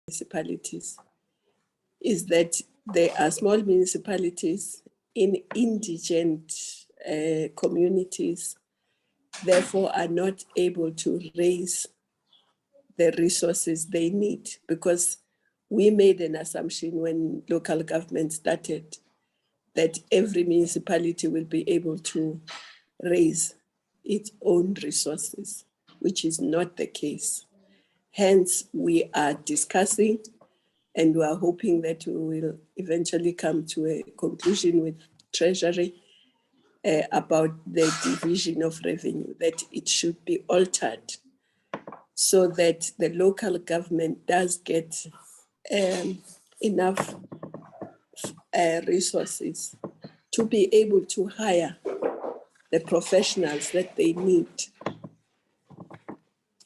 municipalities is that there are small municipalities in indigent communities, therefore are not able to raise the resources they need, because we made an assumption when local government started that every municipality will be able to raise its own resources, which is not the case. Hence, we are discussing and we are hoping that we will eventually come to a conclusion with Treasury about the division of revenue, that it should be altered so that the local government does get enough resources to be able to hire the professionals that they need,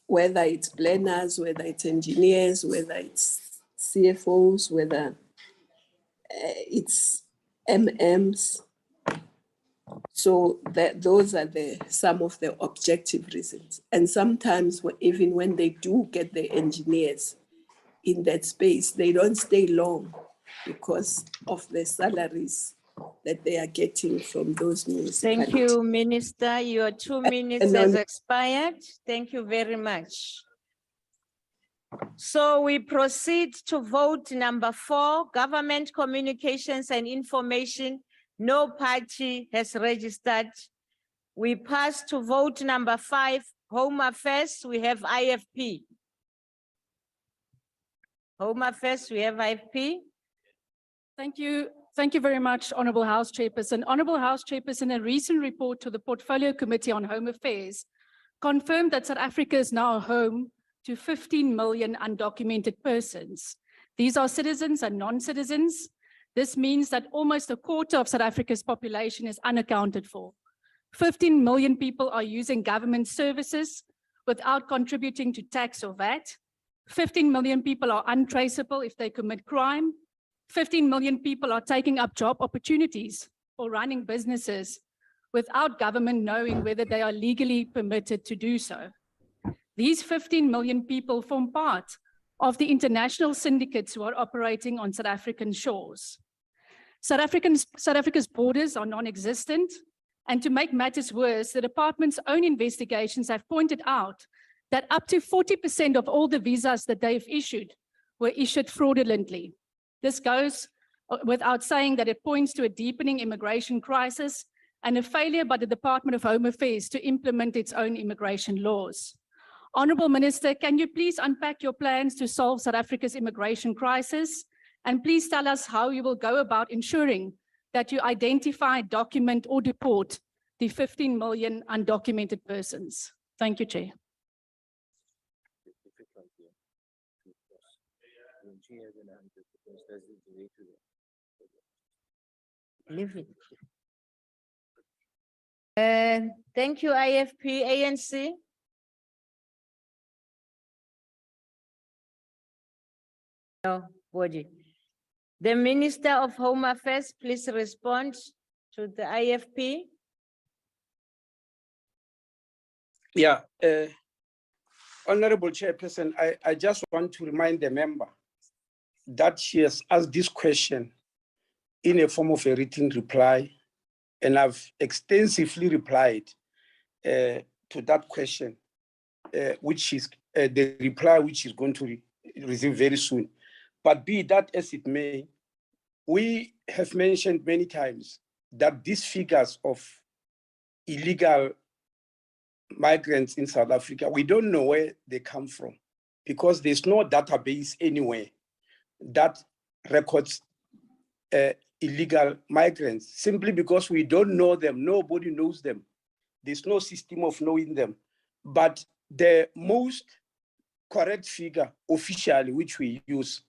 whether it's planners, whether it's engineers, whether it's CFOs, whether it's MMs. So those are some of the objective reasons. And sometimes even when they do get the engineers in that space, they don't stay long because of the salaries that they are getting from those municipalities. Thank you, Minister. Your 2 minutes has expired. Thank you very much. So we proceed to vote number 4, Government Communications and Information. No party has registered. We pass to vote number 5, Home Affairs. We have IFP. Home Affairs, we have IFP. Thank you. Thank you very much, Honourable House Chairperson. Honourable House Chairperson, a recent report to the Portfolio Committee on Home Affairs confirmed that South Africa is now home to 15 million undocumented persons. These are citizens and non-citizens. This means that almost a quarter of South Africa's population is unaccounted for. 15 million people are using government services without contributing to tax or VAT. 15 million people are untraceable if they commit crime. 15 million people are taking up job opportunities or running businesses without government knowing whether they are legally permitted to do so. These 15 million people form part of the international syndicates who are operating on South African shores. South Africa's borders are non-existent, and to make matters worse, the department's own investigations have pointed out that up to 40% of all the visas that they've issued were issued fraudulently. This goes without saying that it points to a deepening immigration crisis and a failure by the Department of Home Affairs to implement its own immigration laws. Honourable Minister, can you please unpack your plans to solve South Africa's immigration crisis? And please tell us how you will go about ensuring that you identify, document, or deport the 15 million undocumented persons. Thank you, Chair. Thank you, IFP, ANC. No, body. The Minister of Home Affairs, please respond to the IFP. Yeah, Honorable Chairperson, I just want to remind the member that she has asked this question in a form of a written reply, and I've extensively replied to that question, which is the reply which is going to receive very soon. But be that as it may, we have mentioned many times that these figures of illegal migrants in South Africa, we don't know where they come from because there's no database anywhere that records illegal migrants, simply because we don't know them. Nobody knows them. There's no system of knowing them. But the most correct figure officially, which we use,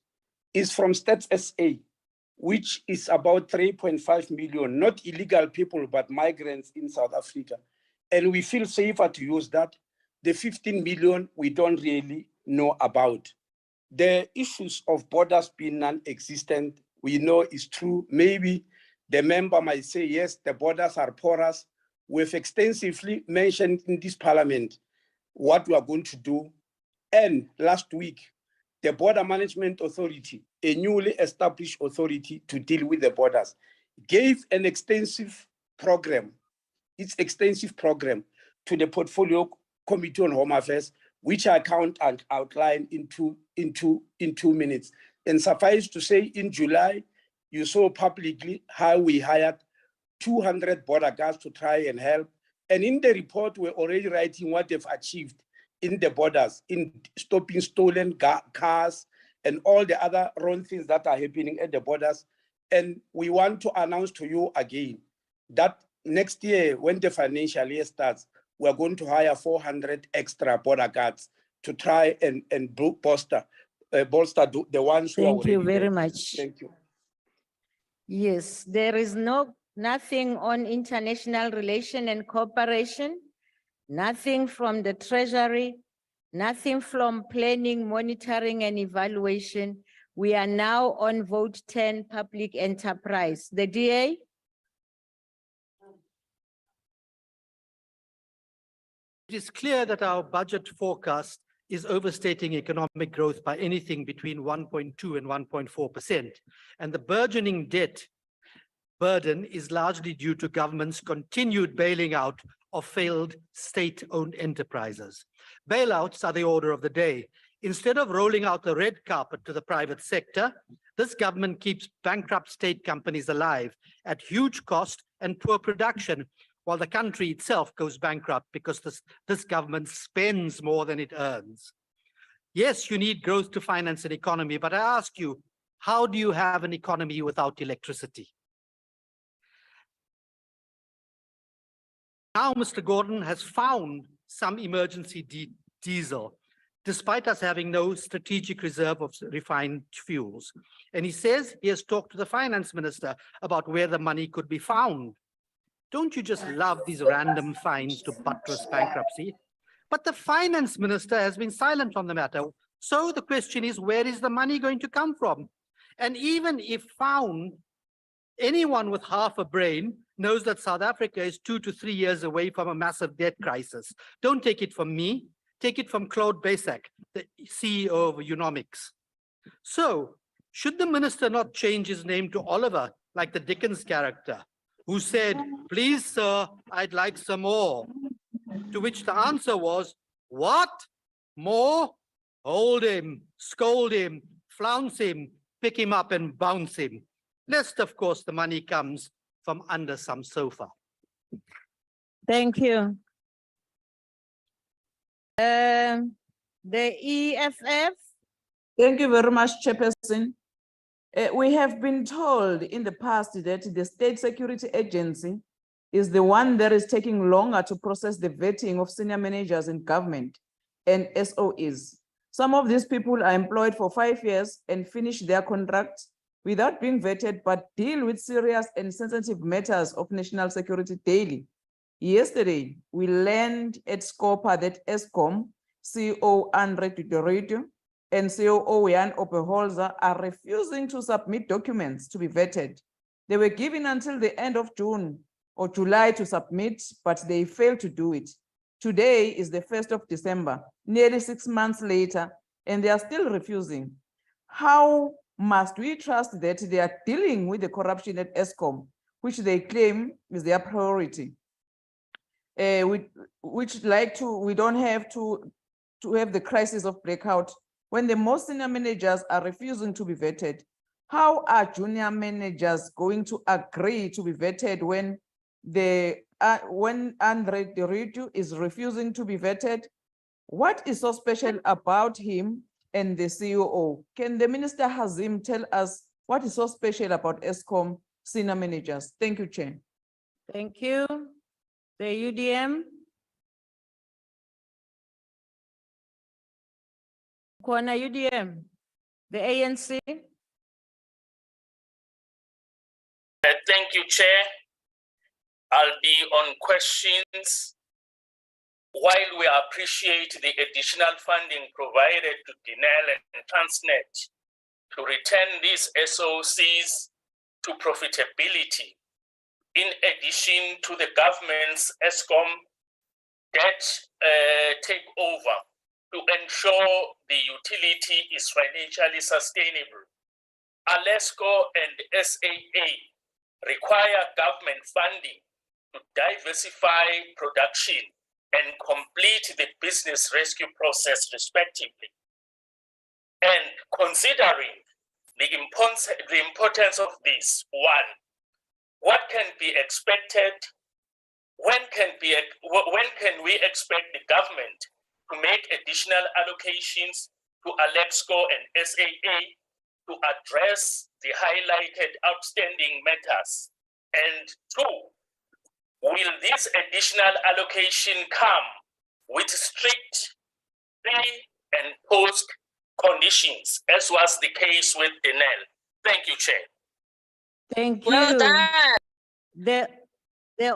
is from Stats SA, which is about 3.5 million, not illegal people, but migrants in South Africa. And we feel safer to use that. The 15 million, we don't really know about. The issues of borders being non-existent, we know is true. Maybe the member might say, yes, the borders are porous. We've extensively mentioned in this parliament what we are going to do. And last week, the Border Management Authority, a newly established authority to deal with the borders, gave an extensive program, its extensive program to the Portfolio Committee on Home Affairs, which I count and outline in 2 minutes. And suffice to say, in July, you saw publicly how we hired 200 border guards to try and help. And in the report, we're already writing what they've achieved in the borders, in stopping stolen cars and all the other wrong things that are happening at the borders. And we want to announce to you again that next year, when the financial year starts, we're going to hire 400 extra border guards to try and bolster the ones who are Thank you already very there. much. Thank you. Yes, there is nothing on international relation and cooperation, nothing from the Treasury, nothing from planning, monitoring and evaluation. We are now on vote 10, public enterprise. The DA? It is clear that our budget forecast is overstating economic growth by anything between 1.2 and 1.4%. And the burgeoning debt burden is largely due to government's continued bailing out of failed state-owned enterprises. Bailouts are the order of the day. Instead of rolling out the red carpet to the private sector, this government keeps bankrupt state companies alive at huge cost and poor production, while the country itself goes bankrupt because this government spends more than it earns. Yes, you need growth to finance an economy, but I ask you, how do you have an economy without electricity? Now, Mr. Gordon has found some emergency diesel, despite us having no strategic reserve of refined fuels. And he says he has talked to the finance minister about where the money could be found. Don't you just love these random fines to buttress bankruptcy? But the finance minister has been silent on the matter. So the question is, where is the money going to come from? And even if found, anyone with half a brain knows that South Africa is 2 to 3 years away from a massive debt crisis. Don't take it from me, take it from Claude Basak, the CEO of Unomics. So should the minister not change his name to Oliver, like the Dickens character, who said, please, sir, I'd like some more. To which the answer was, what? More? Hold him, scold him, flounce him, pick him up and bounce him. Lest, of course, the money comes from under some sofa. Thank you. The EFF? Thank you very much, Chairperson. We have been told in the past that the State Security Agency is the one that is taking longer to process the vetting of senior managers in government and SOEs. Some of these people are employed for 5 years and finish their contracts without being vetted, but deal with serious and sensitive matters of national security daily. Yesterday, we learned at Scopa that ESCOM CEO Andre Tutoritu and COO Jan Opeholzer are refusing to submit documents to be vetted. They were given until the end of June or July to submit, but they failed to do it. Today is the 1st of December, nearly 6 months later, and they are still refusing. How must we trust that they are dealing with the corruption at ESCOM, which they claim is their priority? We don't have to have the crisis of blackout when the most senior managers are refusing to be vetted. How are junior managers going to agree to be vetted when Andre Deritu is refusing to be vetted? What is so special about him and the COO? Can the Minister Hazim tell us what is so special about ESCOM senior managers? Thank you, Chair. Thank you. The UDM? Kwana UDM? The ANC? Thank you, Chair. I'll be on questions. While we appreciate the additional funding provided to DNL and Transnet to return these SOCs to profitability, in addition to the government's ESCOM debt takeover, to ensure the utility is financially sustainable. Alesco and SAA require government funding to diversify production and complete the business rescue process respectively. And considering the importance of this, one, what can be expected? When can we expect the government to make additional allocations to Alesco and SAA to address the highlighted outstanding matters? And two, will this additional allocation come with strict pre and post conditions, as was the case with Denel? Thank you, Chair. Thank you. Well done. The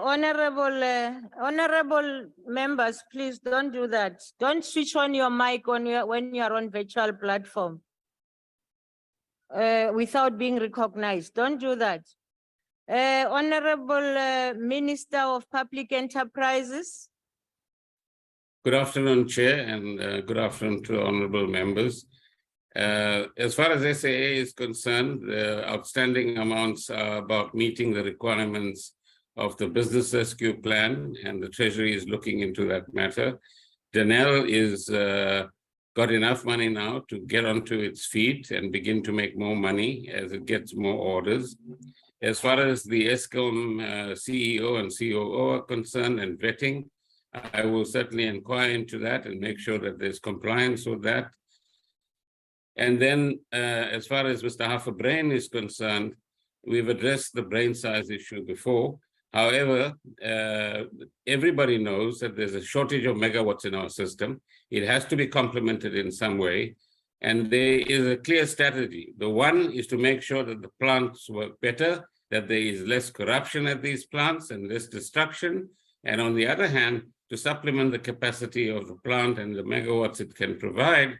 honorable members, please don't do that. Don't switch on your mic when you are on virtual platform without being recognized. Don't do that. Honorable Minister of Public Enterprises. Good afternoon, Chair, and good afternoon to honorable members. As far as SAA is concerned, the outstanding amounts are about meeting the requirements of the business rescue plan, and the Treasury is looking into that matter. Denel is got enough money now to get onto its feet and begin to make more money as it gets more orders. As far as the ESCOM CEO and COO are concerned and vetting, I will certainly inquire into that and make sure that there's compliance with that. And then as far as Mr. Half-a-Brain is concerned, we've addressed the brain size issue before. However, everybody knows that there's a shortage of megawatts in our system. It has to be complemented in some way. And there is a clear strategy. The one is to make sure that the plants work better, that there is less corruption at these plants and less destruction. And on the other hand, to supplement the capacity of the plant and the megawatts it can provide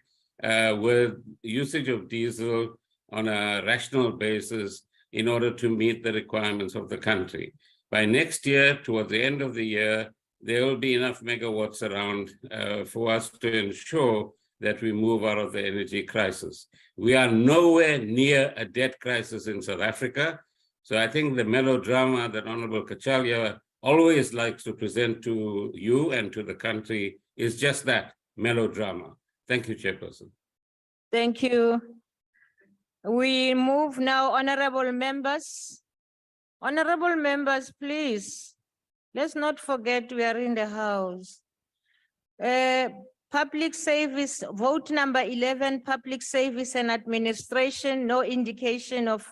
with usage of diesel on a rational basis in order to meet the requirements of the country. By next year, towards the end of the year, there will be enough megawatts around for us to ensure that we move out of the energy crisis. We are nowhere near a debt crisis in South Africa. So I think the melodrama that Honorable Kachalia always likes to present to you and to the country is just that, melodrama. Thank you, Chairperson. Thank you. We move now, honorable members. Honorable members, please, let's not forget we are in the House. Public service, vote number 11, public service and administration, no indication of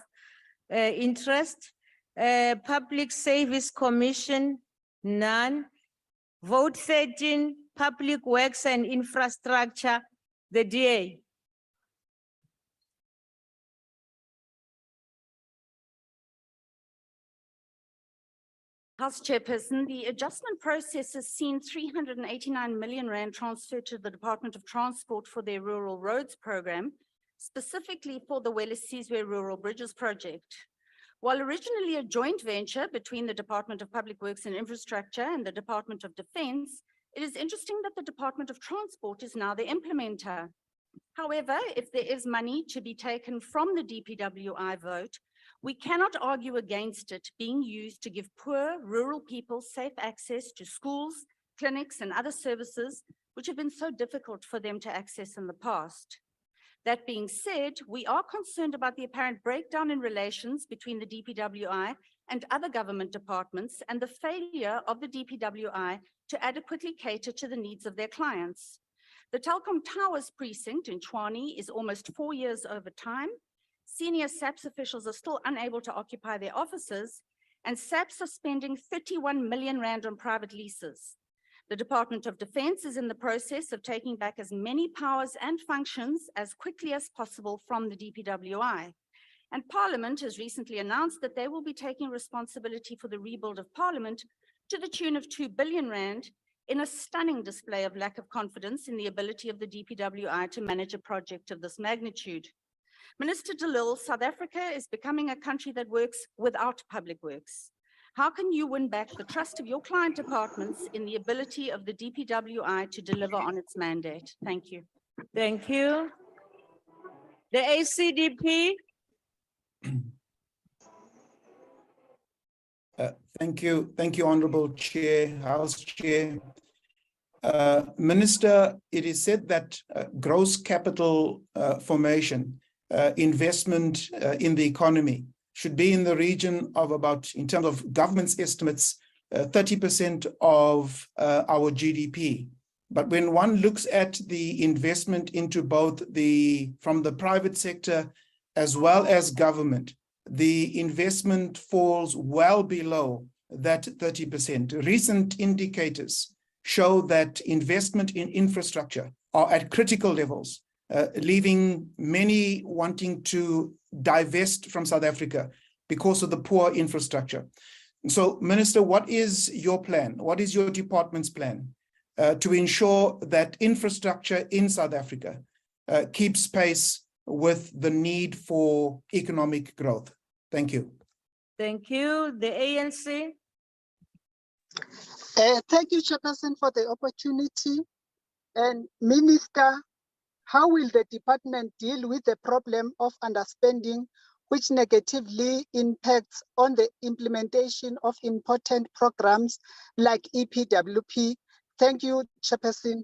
interest. Public Service Commission, none. Vote 13, Public Works and Infrastructure, the DA. House Chairperson, the adjustment process has seen 389 million rand transferred to the Department of Transport for their rural roads program, specifically for the Wellisizwe Rural Bridges project. While originally a joint venture between the Department of Public Works and Infrastructure and the Department of Defense, it is interesting that the Department of Transport is now the implementer. However, if there is money to be taken from the DPWI vote, we cannot argue against it being used to give poor rural people safe access to schools, clinics, and other services which have been so difficult for them to access in the past. That being said, we are concerned about the apparent breakdown in relations between the DPWI and other government departments and the failure of the DPWI to adequately cater to the needs of their clients. The Telkom Towers precinct in Tshwane is almost 4 years over time. Senior SABC officials are still unable to occupy their offices, and SABC are spending 31 million rand on private leases. The Department of Defense is in the process of taking back as many powers and functions as quickly as possible from the DPWI. And Parliament has recently announced that they will be taking responsibility for the rebuild of Parliament to the tune of 2 billion rand in a stunning display of lack of confidence in the ability of the DPWI to manage a project of this magnitude. Minister de Lille, South Africa is becoming a country that works without public works. How can you win back the trust of your client departments in the ability of the DPWI to deliver on its mandate? Thank you. Thank you. The ACDP. Thank you, Honorable Chair, House Chair. Minister, it is said that gross capital formation, investment in the economy should be in the region of about, in terms of government's estimates, 30% of our GDP. But when one looks at the investment into both from the private sector as well as government, the investment falls well below that 30%. Recent indicators show that investment in infrastructure are at critical levels, leaving many wanting to divest from South Africa because of the poor infrastructure. So, Minister, what is your plan? What is your department's plan to ensure that infrastructure in South Africa keeps pace with the need for economic growth? Thank you. Thank you. The ANC. Thank you, Chairperson, for the opportunity. And Minister, how will the department deal with the problem of underspending, which negatively impacts on the implementation of important programs like EPWP? Thank you, Chairperson.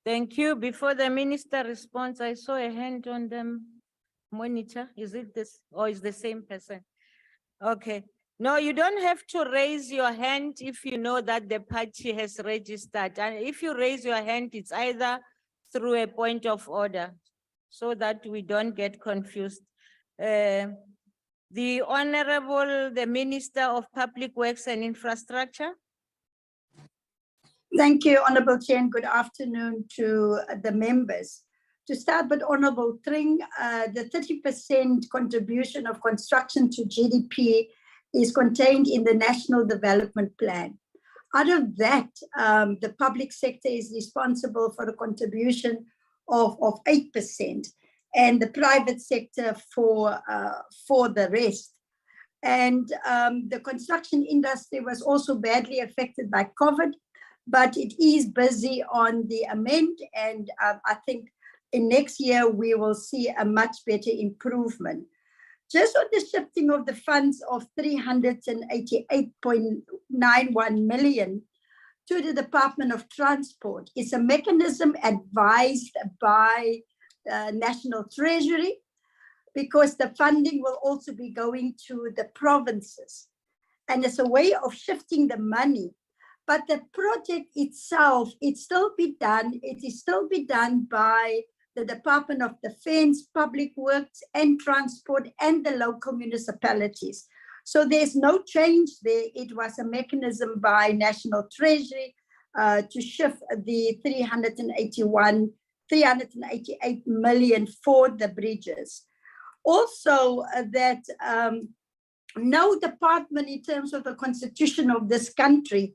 Thank you. Before the minister responds, I saw a hand on the monitor. Is it this or is the same person? Okay. No, you don't have to raise your hand if you know that the party has registered. And if you raise your hand, it's either through a point of order so that we don't get confused. The Honorable, the Minister of Public Works and Infrastructure. Thank you, Honorable Chair, and good afternoon to the members. To start with, Honorable Tring, the 30% contribution of construction to GDP is contained in the National Development Plan. Out of that, the public sector is responsible for a contribution of 8%, and the private sector for the rest. And the construction industry was also badly affected by COVID, but it is busy on the amend, and I think in next year we will see a much better improvement. Just on the shifting of the funds of 388.91 million to the Department of Transport is a mechanism advised by National Treasury, because the funding will also be going to the provinces. And it's a way of shifting the money. But the project itself, it is still be done by the Department of Defense, Public Works and Transport and the local municipalities. So there's no change there. It was a mechanism by National Treasury to shift the 388 million for the bridges. Also that no department in terms of the constitution of this country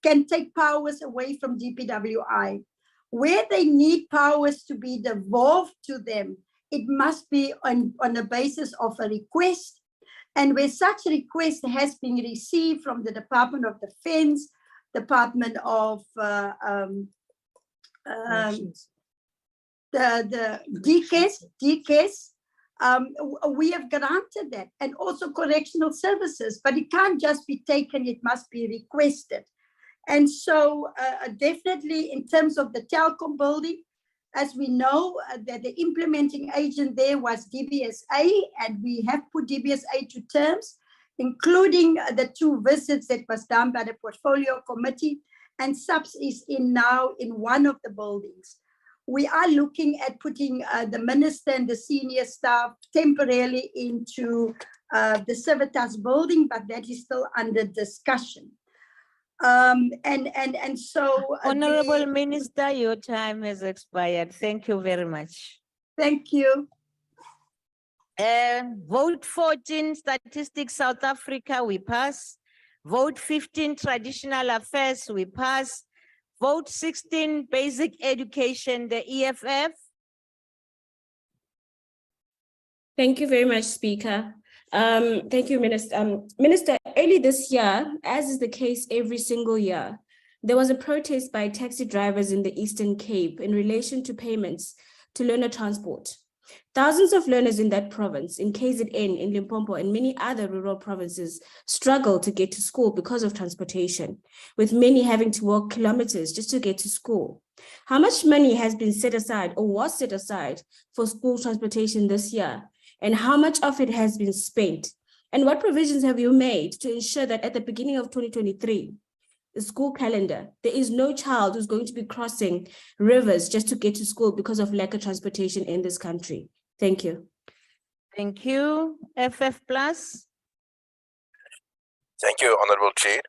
can take powers away from DPWI. Where they need powers to be devolved to them, it must be on the basis of a request. And where such request has been received from the Department of Defense, Department of the DKS, we have granted that, and also correctional services, but it can't just be taken, it must be requested. And so definitely in terms of the telecom building, as we know that the implementing agent there was DBSA, and we have put DBSA to terms, including the 2 visits that was done by the portfolio committee, and SABC is now in one of the buildings. We are looking at putting the minister and the senior staff temporarily into the Civitas building, but that is still under discussion. And so Honorable Minister, your time has expired. Thank you very much. Thank you. Vote 14, Statistics South Africa, we pass. Vote 15, Traditional Affairs, we pass. Vote 16, Basic Education, the EFF. Thank you very much, Speaker. Thank you, Minister. Minister, early this year, as is the case every single year, there was a protest by taxi drivers in the Eastern Cape in relation to payments to learner transport. Thousands of learners in that province, in KZN, in Limpopo, and many other rural provinces struggle to get to school because of transportation, with many having to walk kilometers just to get to school. How much money has been set aside or was set aside for school transportation this year? And how much of it has been spent? And what provisions have you made to ensure that at the beginning of 2023, the school calendar, there is no child who's going to be crossing rivers just to get to school because of lack of transportation in this country? Thank you. Thank you. FF Plus. Thank you, Honorable Chair.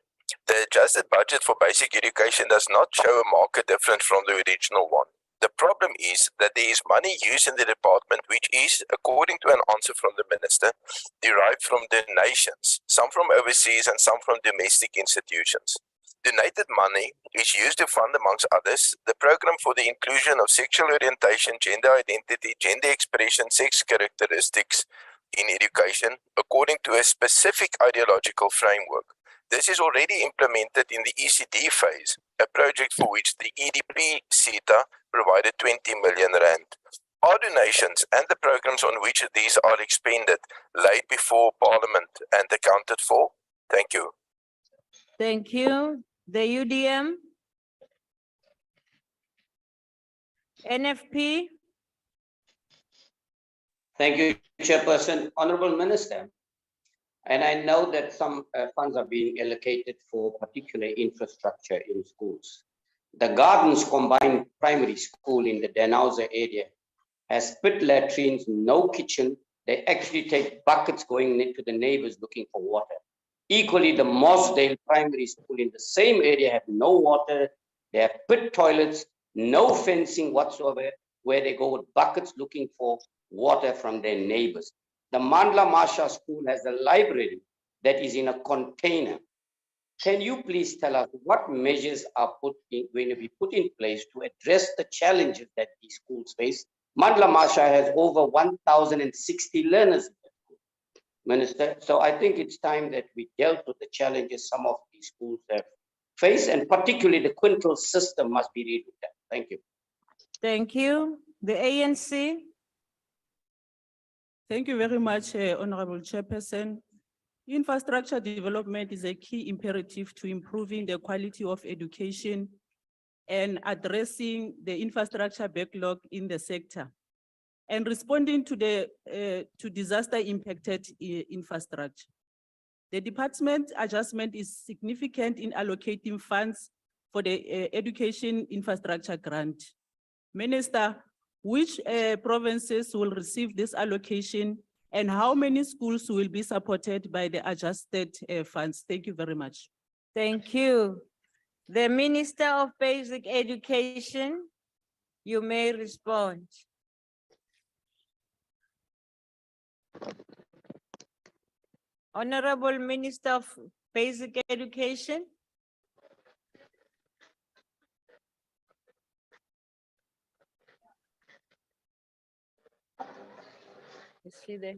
The adjusted budget for basic education does not show a marked difference from the original one. The problem is that there is money used in the department which is, according to an answer from the Minister, derived from donations, some from overseas and some from domestic institutions. Donated money is used to fund, amongst others, the program for the inclusion of sexual orientation, gender identity, gender expression, sex characteristics in education, according to a specific ideological framework. This is already implemented in the ECD phase, a project for which the EDP CETA provided 20 million rand. Are donations and the programs on which these are expended laid before Parliament and accounted for? Thank you. Thank you. The UDM. NFP. Thank you, Chairperson. Honorable Minister, and I know that some funds are being allocated for particular infrastructure in schools. The Gardens Combined Primary School in the Denauza area has pit latrines, no kitchen. They actually take buckets going into the neighbors looking for water. Equally, the Mossdale Primary School in the same area have no water. They have pit toilets, no fencing whatsoever, where they go with buckets looking for water from their neighbors. The Mandla Masha School has a library that is in a container. Can you please tell us what measures are going to be put in place to address the challenges that these schools face? Mandla Masha has over 1,060 learners, Minister. So I think it's time that we dealt with the challenges some of these schools have faced, and particularly the quintal system must be relooked at. Thank you. Thank you. The ANC. Thank you very much, Honorable Chairperson. Infrastructure development is a key imperative to improving the quality of education and addressing the infrastructure backlog in the sector and responding to the disaster impacted infrastructure. The department adjustment is significant in allocating funds for the education infrastructure grant. Minister, which provinces will receive this allocation and how many schools will be supported by the adjusted funds? Thank you very much. Thank you. The Minister of Basic Education, you may respond. Honorable Minister of Basic Education. Is she there?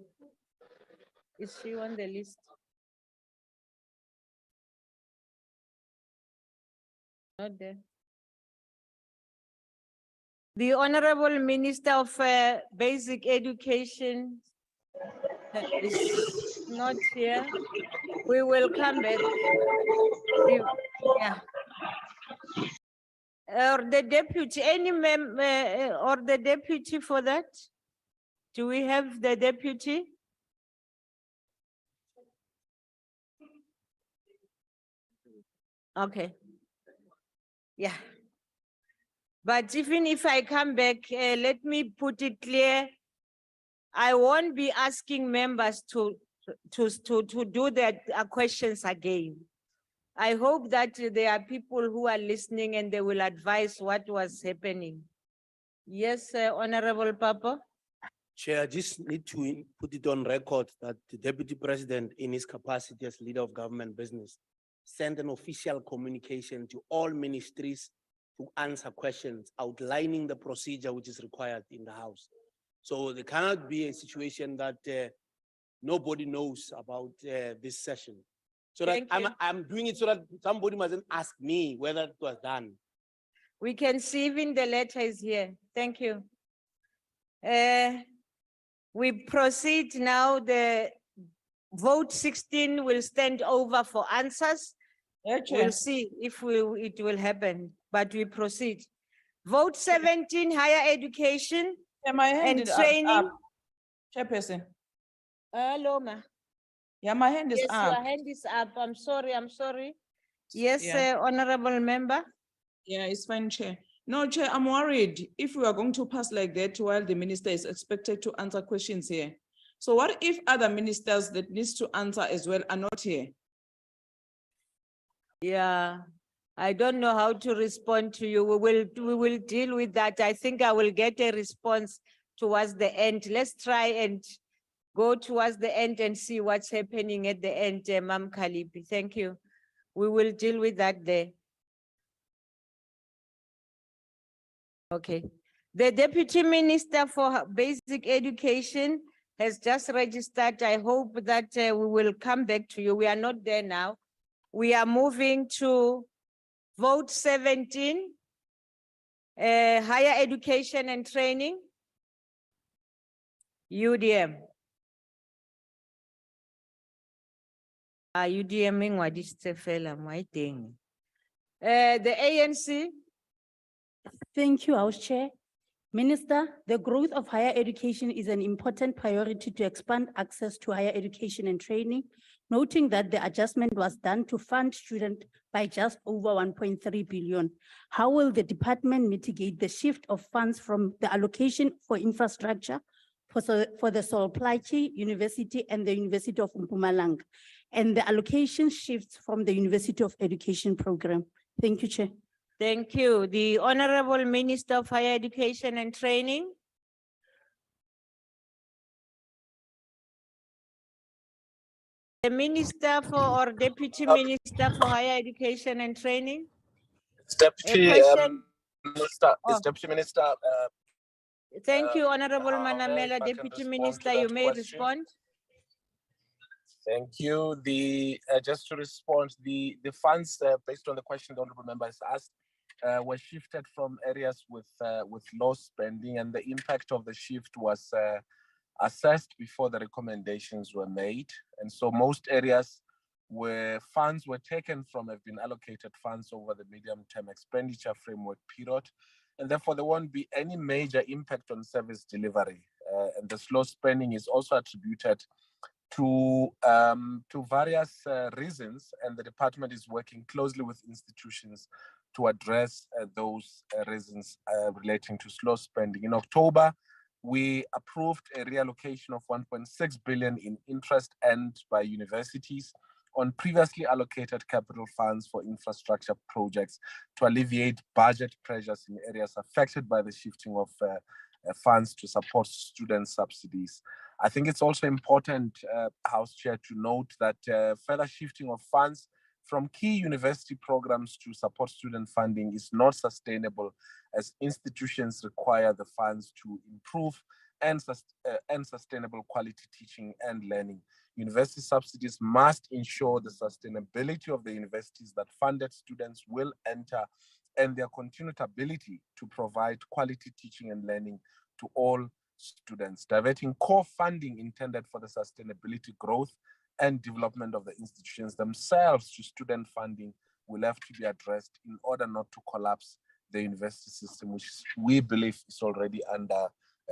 Is she on the list? Not there. The Honorable Minister of Basic Education is not here. We will come back. Yeah. Or the deputy, any member or the deputy for that? Do we have the deputy? Okay. Yeah. But even if I come back, let me put it clear. I won't be asking members to do their questions again. I hope that there are people who are listening and they will advise what was happening. Yes, Honorable Papa. Chair, I just need to put it on record that the Deputy President, in his capacity as leader of government business, sent an official communication to all ministries to answer questions outlining the procedure which is required in the House. So there cannot be a situation that nobody knows about this session. So that Thank you. I'm doing it so that somebody mustn't ask me whether it was done. We can see even the letter is here. Thank you. We proceed now. The vote 16 will stand over for answers. We'll see if it will happen, but we proceed. Vote 17, higher education My hand and is training. up. Chairperson. Hello, ma. Yeah, my hand is Yes, up. your hand is up. I'm sorry. Yes, Yeah. honorable member. Yeah, it's fine, Chair. No, Chair, I'm worried if we are going to pass like that while the minister is expected to answer questions here. So what if other ministers that needs to answer as well are not here? Yeah, I don't know how to respond to you. We will deal with that. I think I will get a response towards the end. Let's try and go towards the end and see what's happening at the end, Ma'am Kalipi. Thank you. We will deal with that there. Okay. The Deputy Minister for Basic Education has just registered. I hope that we will come back to you. We are not there now. We are moving to vote 17, higher education and training. UDM. UDM what is the fella, my thing. The ANC. Thank you, House Chair. Minister, the growth of higher education is an important priority to expand access to higher education and training, noting that the adjustment was done to fund students by just over 1.3 billion. How will the department mitigate the shift of funds from the allocation for infrastructure for the Solplaatje University and the University of Mpumalanga, and the allocation shifts from the University of Education program? Thank you, Chair. Thank you. The Honorable Minister of Higher Education and Training. The Minister for or Deputy Minister for Higher Education and Training. Deputy Minister. Oh. Is Deputy Minister. Thank you, Honorable if I Manamela, can Deputy respond Minister. to You that may question. respond. Thank you. Just to respond, the funds based on the question the honourable member has asked were shifted from areas with low spending, and the impact of the shift was assessed before the recommendations were made. And so most areas where funds were taken from have been allocated funds over the medium-term expenditure framework period, and therefore there won't be any major impact on service delivery. And the slow spending is also attributed to various reasons, and the department is working closely with institutions to address those reasons relating to slow spending. In October, we approved a reallocation of 1.6 billion in interest earned by universities on previously allocated capital funds for infrastructure projects to alleviate budget pressures in areas affected by the shifting of funds to support student subsidies. I think it's also important, House Chair, to note that further shifting of funds from key university programs to support student funding is not sustainable, as institutions require the funds to improve and sustainable quality teaching and learning. University subsidies must ensure the sustainability of the universities that funded students will enter, and their continued ability to provide quality teaching and learning to all students. Diverting core funding intended for the sustainability, growth, and development of the institutions themselves to student funding will have to be addressed in order not to collapse the university system, which we believe is already under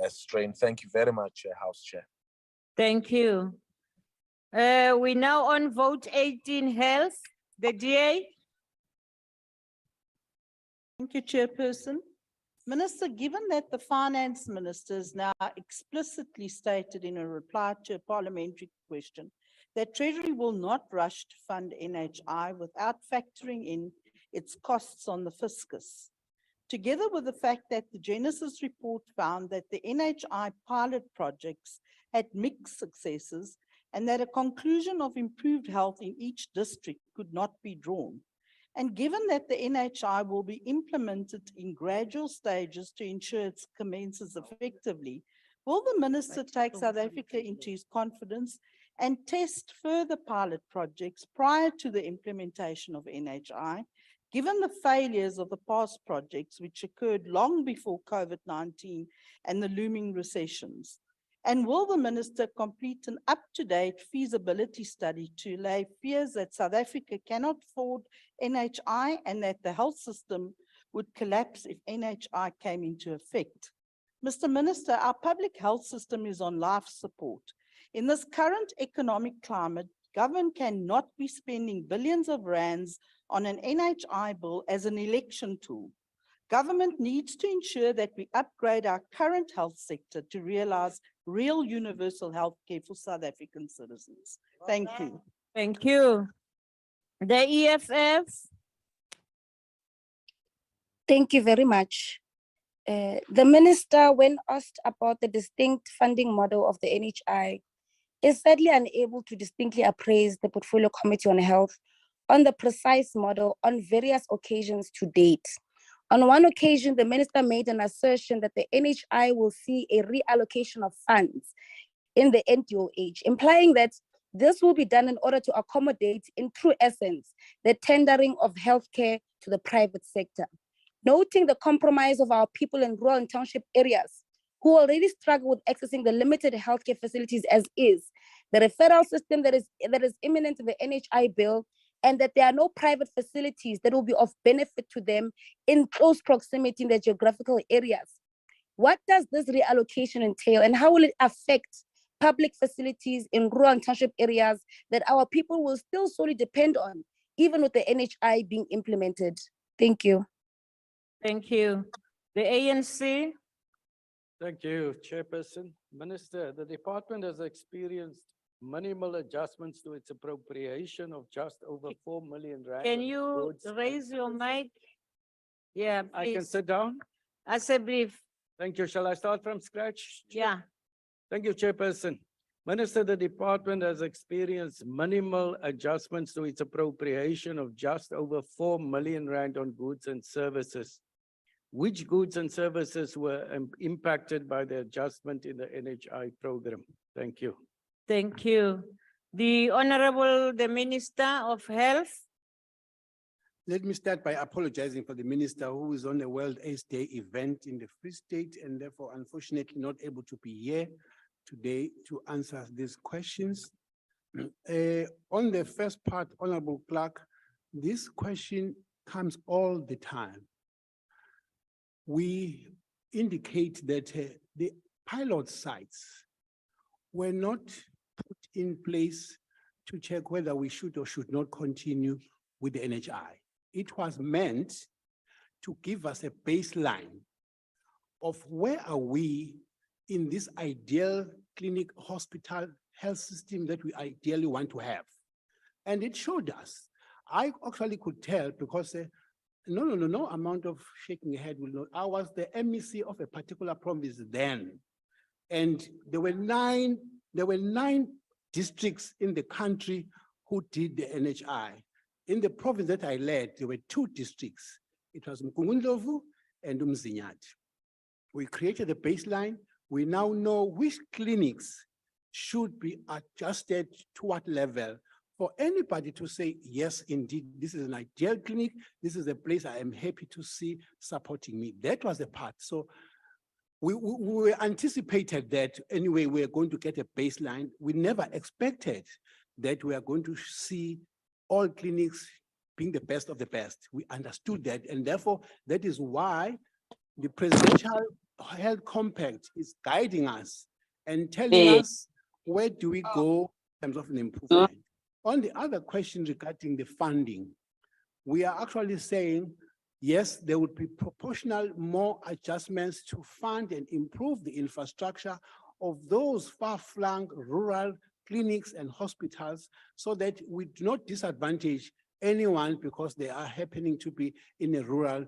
strain. Thank you very much, House Chair. Thank you. We now on vote 18, health, the DA. Thank you, Chairperson. Minister, given that the Finance Minister has now explicitly stated in a reply to a parliamentary question that Treasury will not rush to fund NHI without factoring in its costs on the fiscus, together with the fact that the Genesis report found that the NHI pilot projects had mixed successes and that a conclusion of improved health in each district could not be drawn. And given that the NHI will be implemented in gradual stages to ensure it commences effectively, will the Minister take South Africa into his confidence and test further pilot projects prior to the implementation of NHI, given the failures of the past projects which occurred long before COVID-19 and the looming recessions? And will the minister complete an up-to-date feasibility study to allay fears that South Africa cannot afford NHI and that the health system would collapse if NHI came into effect? Mr. Minister, our public health system is on life support. In this current economic climate, government cannot be spending billions of rands on an NHI bill as an election tool. Government needs to ensure that we upgrade our current health sector to realize real universal health care for South African citizens. Thank you. Thank you. The EFF. Thank you very much. The minister, when asked about the distinct funding model of the NHI, is sadly unable to distinctly appraise the Portfolio Committee on Health on the precise model on various occasions to date. On one occasion, the minister made an assertion that the NHI will see a reallocation of funds in the NDOH, implying that this will be done in order to accommodate, in true essence, the tendering of healthcare to the private sector. Noting the compromise of our people in rural and township areas who already struggle with accessing the limited healthcare facilities as is, the referral system that is imminent in the NHI bill, and that there are no private facilities that will be of benefit to them in close proximity in their geographical areas. What does this reallocation entail, and how will it affect public facilities in rural and township areas that our people will still solely depend on, even with the NHI being implemented? Thank you. Thank you. The ANC. Thank you, Chairperson. Minister, the department has experienced minimal adjustments to its appropriation of just over 4 million rand. Can you raise your mic? Yeah, please. I can sit down? I said brief. Thank you. Shall I start from scratch? Yeah. Thank you, Chairperson. Minister, the department has experienced minimal adjustments to its appropriation of just over 4 million rand on goods and services. Which goods and services were impacted by the adjustment in the NHI program? Thank you. Thank you. The Honorable, the Minister of Health. Let me start by apologizing for the minister who is on a World AIDS Day event in the Free State and therefore unfortunately not able to be here today to answer these questions. On the first part, Honorable Clerk, this question comes all the time. We indicate that the pilot sites were not put in place to check whether we should or should not continue with the NHI. It was meant to give us a baseline of where are we in this ideal clinic, hospital, health system that we ideally want to have. And it showed us. I actually could tell because no amount of shaking your head will not. I was the MEC of a particular province then. And there were nine districts in the country who did the NHI. In the province that I led, there were 2 districts. It was Mkungundlovu and Umzinyathi. We created a baseline. We now know which clinics should be adjusted to what level for anybody to say, yes, indeed, this is an ideal clinic. This is a place I am happy to see supporting me. That was the part. So we anticipated that anyway, we are going to get a baseline. We never expected that we are going to see all clinics being the best of the best. We understood that, and therefore, that is why the Presidential Health Compact is guiding us and telling us where do we go in terms of an improvement. On the other question regarding the funding, we are actually saying, yes, there would be proportional more adjustments to fund and improve the infrastructure of those far-flung rural clinics and hospitals so that we do not disadvantage anyone because they are happening to be in a rural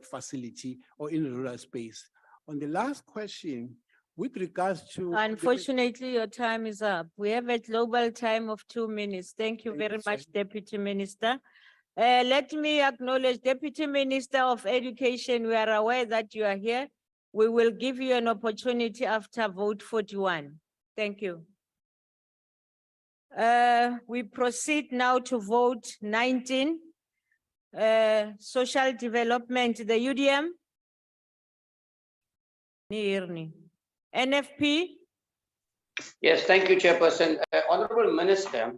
facility or in a rural space. On the last question, with regards to— Unfortunately, your time is up. We have a global time of 2 minutes. Thank you very much, Deputy Minister. Let me acknowledge Deputy Minister of Education. We are aware that you are here. We will give you an opportunity after vote 41. Thank you. We proceed now to vote 19. Social development, the UDM. NFP. Yes, thank you, Chairperson. Honorable Minister,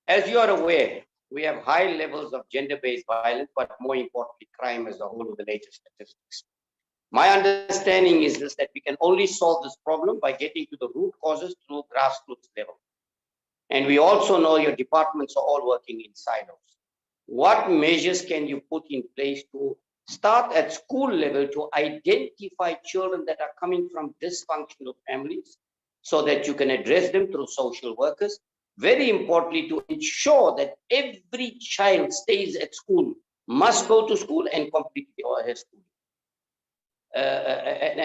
as you are aware, we have high levels of gender-based violence, but more importantly, crime as a whole with the latest statistics. My understanding is this, that we can only solve this problem by getting to the root causes through grassroots level. And we also know your departments are all working in silos. What measures can you put in place to start at school level to identify children that are coming from dysfunctional families so that you can address them through social workers? Very importantly, to ensure that every child stays at school, must go to school and complete her school. And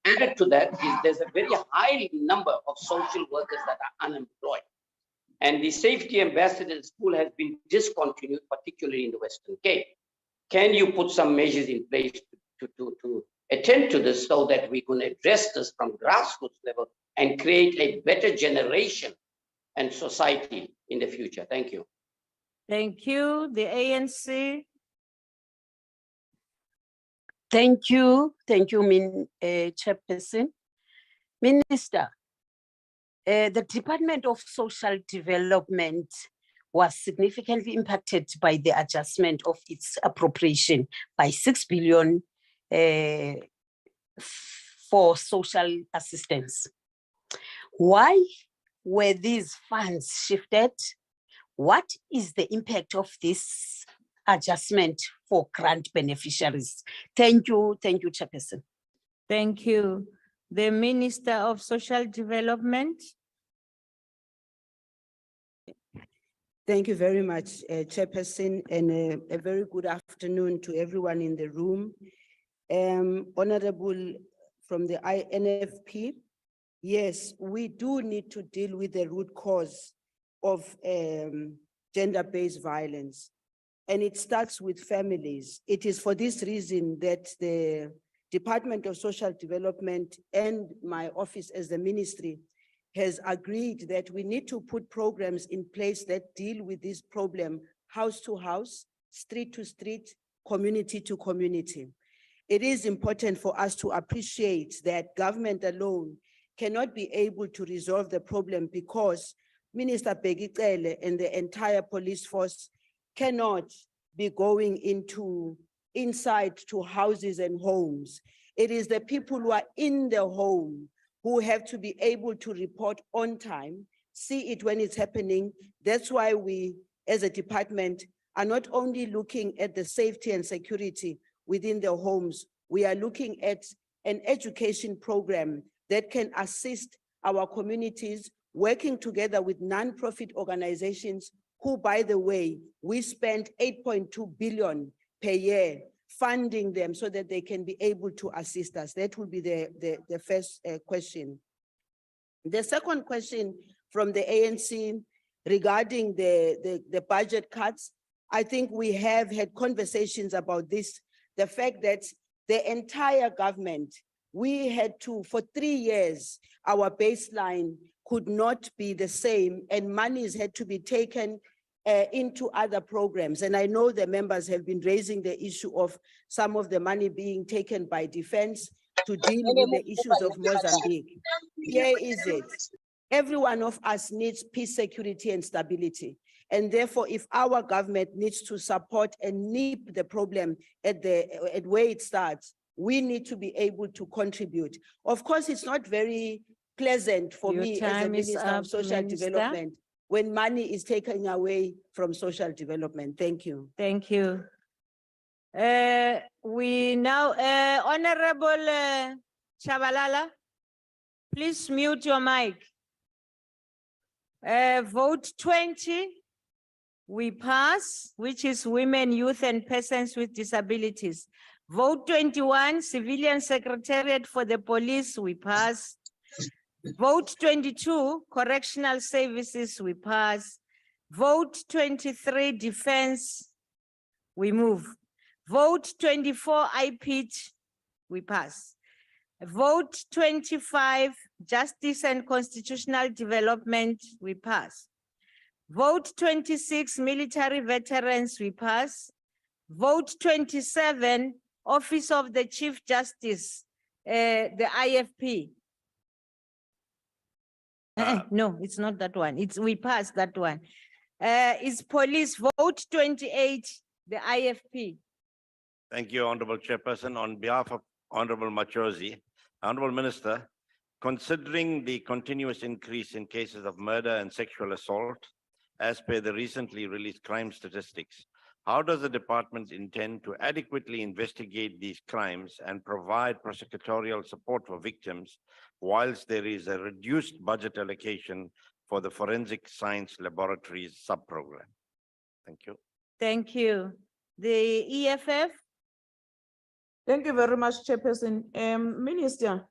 added to that is there's a very high number of social workers that are unemployed. And the safety ambassador school has been discontinued, particularly in the Western Cape. Can you put some measures in place to attend to this so that we can address this from grassroots level and create a better generation and society in the future? Thank you. Thank you. The ANC. Thank you, Chairperson. Minister, the Department of Social Development was significantly impacted by the adjustment of its appropriation by 6 billion for social assistance. Why were these funds shifted? What is the impact of this adjustment for grant beneficiaries? Thank you, Chairperson. Thank you. The Minister of Social Development. Thank you very much, Chairperson, and a very good afternoon to everyone in the room. Honorable from the INFP, yes, we do need to deal with the root cause of gender-based violence, and it starts with families. It is for this reason that the Department of Social Development and my office as the ministry has agreed that we need to put programs in place that deal with this problem house to house, street to street, community to community. It is important for us to appreciate that government alone cannot be able to resolve the problem because Minister Begicele and the entire police force cannot be going inside to houses and homes. It is the people who are in the home who have to be able to report on time, see it when it's happening. That's why we, as a department, are not only looking at the safety and security within the homes, we are looking at an education program that can assist our communities, working together with non-profit organizations who, by the way, we spend 8.2 billion per year funding them so that they can be able to assist us. That will be the first question. The second question from the ANC regarding the budget cuts, I think we have had conversations about this, the fact that the entire government, we had to, for 3 years, our baseline could not be the same and monies had to be taken into other programs. And I know the members have been raising the issue of some of the money being taken by defense to deal with the issues of Mozambique. Here is it. Every one of us needs peace, security, and stability. And therefore, if our government needs to support and nip the problem at where it starts, we need to be able to contribute. Of course, it's not very pleasant for me as a Minister of Social Development when money is taken away from social development. Thank you. Thank you. We now, Honorable Chabalala, please mute your mic. Vote 20, we pass, which is women, youth, and persons with disabilities. Vote 21, civilian secretariat for the police, we pass. Vote 22, correctional services, we pass. Vote 23, defense, we move. Vote 24, IPIT, we pass. Vote 25, justice and constitutional development, we pass. Vote 26, military veterans, we pass. Vote 27, Office of the Chief Justice, the IFP. No, it's not that one. We passed that one. It's police. Vote 28, the IFP. Thank you, Honorable Chairperson. On behalf of Honorable Machozi, Honorable Minister, considering the continuous increase in cases of murder and sexual assault, as per the recently released crime statistics, how does the department intend to adequately investigate these crimes and provide prosecutorial support for victims whilst there is a reduced budget allocation for the Forensic Science Laboratories sub-program? Thank you. Thank you. The EFF? Thank you very much, Chairperson. Minister,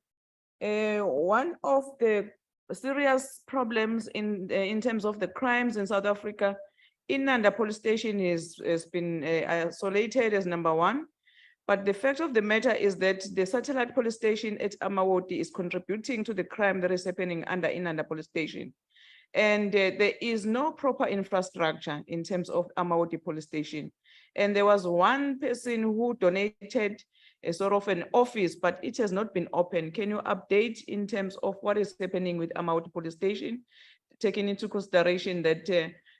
one of the serious problems in terms of the crimes in South Africa, Inanda police station has been isolated as number one. But the fact of the matter is that the satellite police station at Amawoti is contributing to the crime that is happening under Inanda police station. And there is no proper infrastructure in terms of Amawoti police station. And there was one person who donated a sort of an office, but it has not been open. Can you update in terms of what is happening with Amawoti police station, taking into consideration that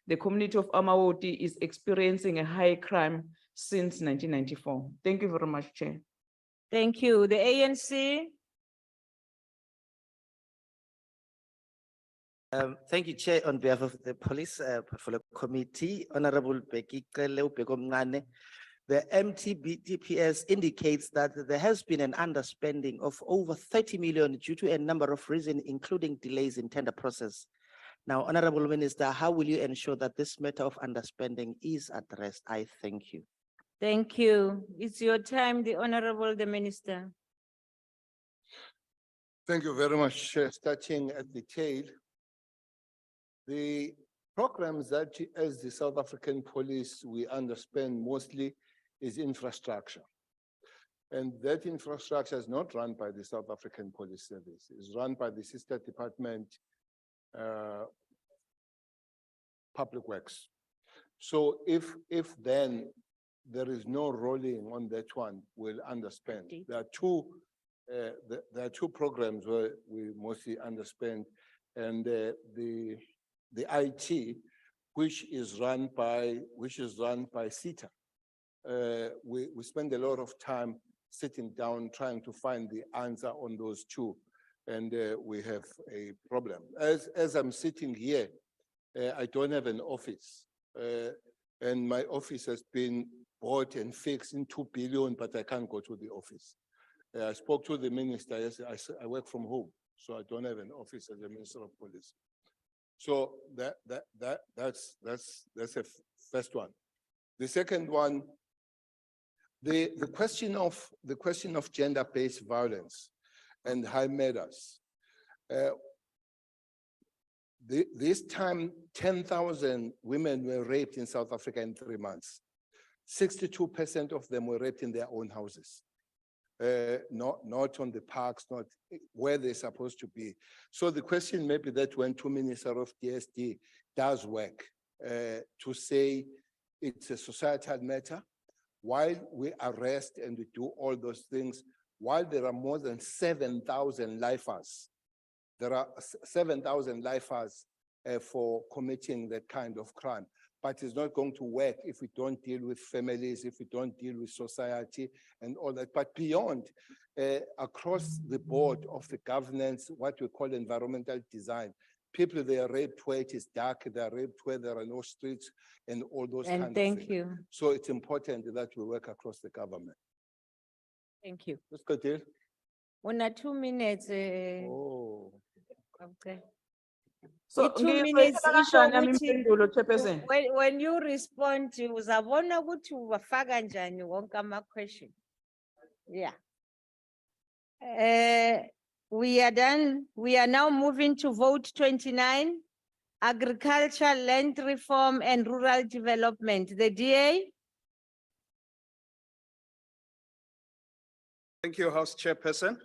the community of Amawoti is experiencing a high crime since 1994? Thank you very much, Chair. Thank you. The ANC? Thank you, Chair. On behalf of the Police Portfolio Committee, Honorable Becky Keleo-Begomngane, the MTBTPS indicates that there has been an underspending of over 30 million due to a number of reasons, including delays in tender process. Now, Honorable Minister, how will you ensure that this matter of underspending is addressed? I thank you. Thank you. It's your time, the Honorable the Minister. Thank you very much. Starting at the tail, the programs that as the South African police we underspend mostly is infrastructure. And that infrastructure is not run by the South African Police Service. It's run by the sister department, Public Works. So if then there is no rolling on that one, we'll underspend. There are two programs where we mostly underspend, and the IT, which is run by CETA. We spend a lot of time sitting down trying to find the answer on those two, and we have a problem. As I'm sitting here, I don't have an office, and my office has been bought and fixed in 2 billion, but I can't go to the office. I spoke to the minister. I work from home, so I don't have an office as a Minister of Police. So that's the first one. The second one, the question of gender-based violence and high matters. This time, 10,000 women were raped in South Africa in 3 months. 62% of them were raped in their own houses. Not on the parks, not where they're supposed to be. So the question may be that when two Minister of DSD does work to say it's a societal matter, while we arrest and we do all those things, while there are more than 7,000 lifers, there are 7,000 lifers for committing that kind of crime. But it's not going to work if we don't deal with families, if we don't deal with society and all that. But beyond, across the board of the governance, what we call environmental design, people, they are raped where it is dark, they are raped where there are no streets and all those kinds of things. Thank you. So it's important that we work across the government. Thank you. Let's go, deal. 2 minutes. Oh. Okay. So, 2 minutes. Chairperson. When you respond, uzabona ukuthi wafaka njani wonke ama-question. Yeah. We are done. We are now moving to vote 29, Agriculture, Land Reform and Rural Development. The DA? Thank you, House Chairperson.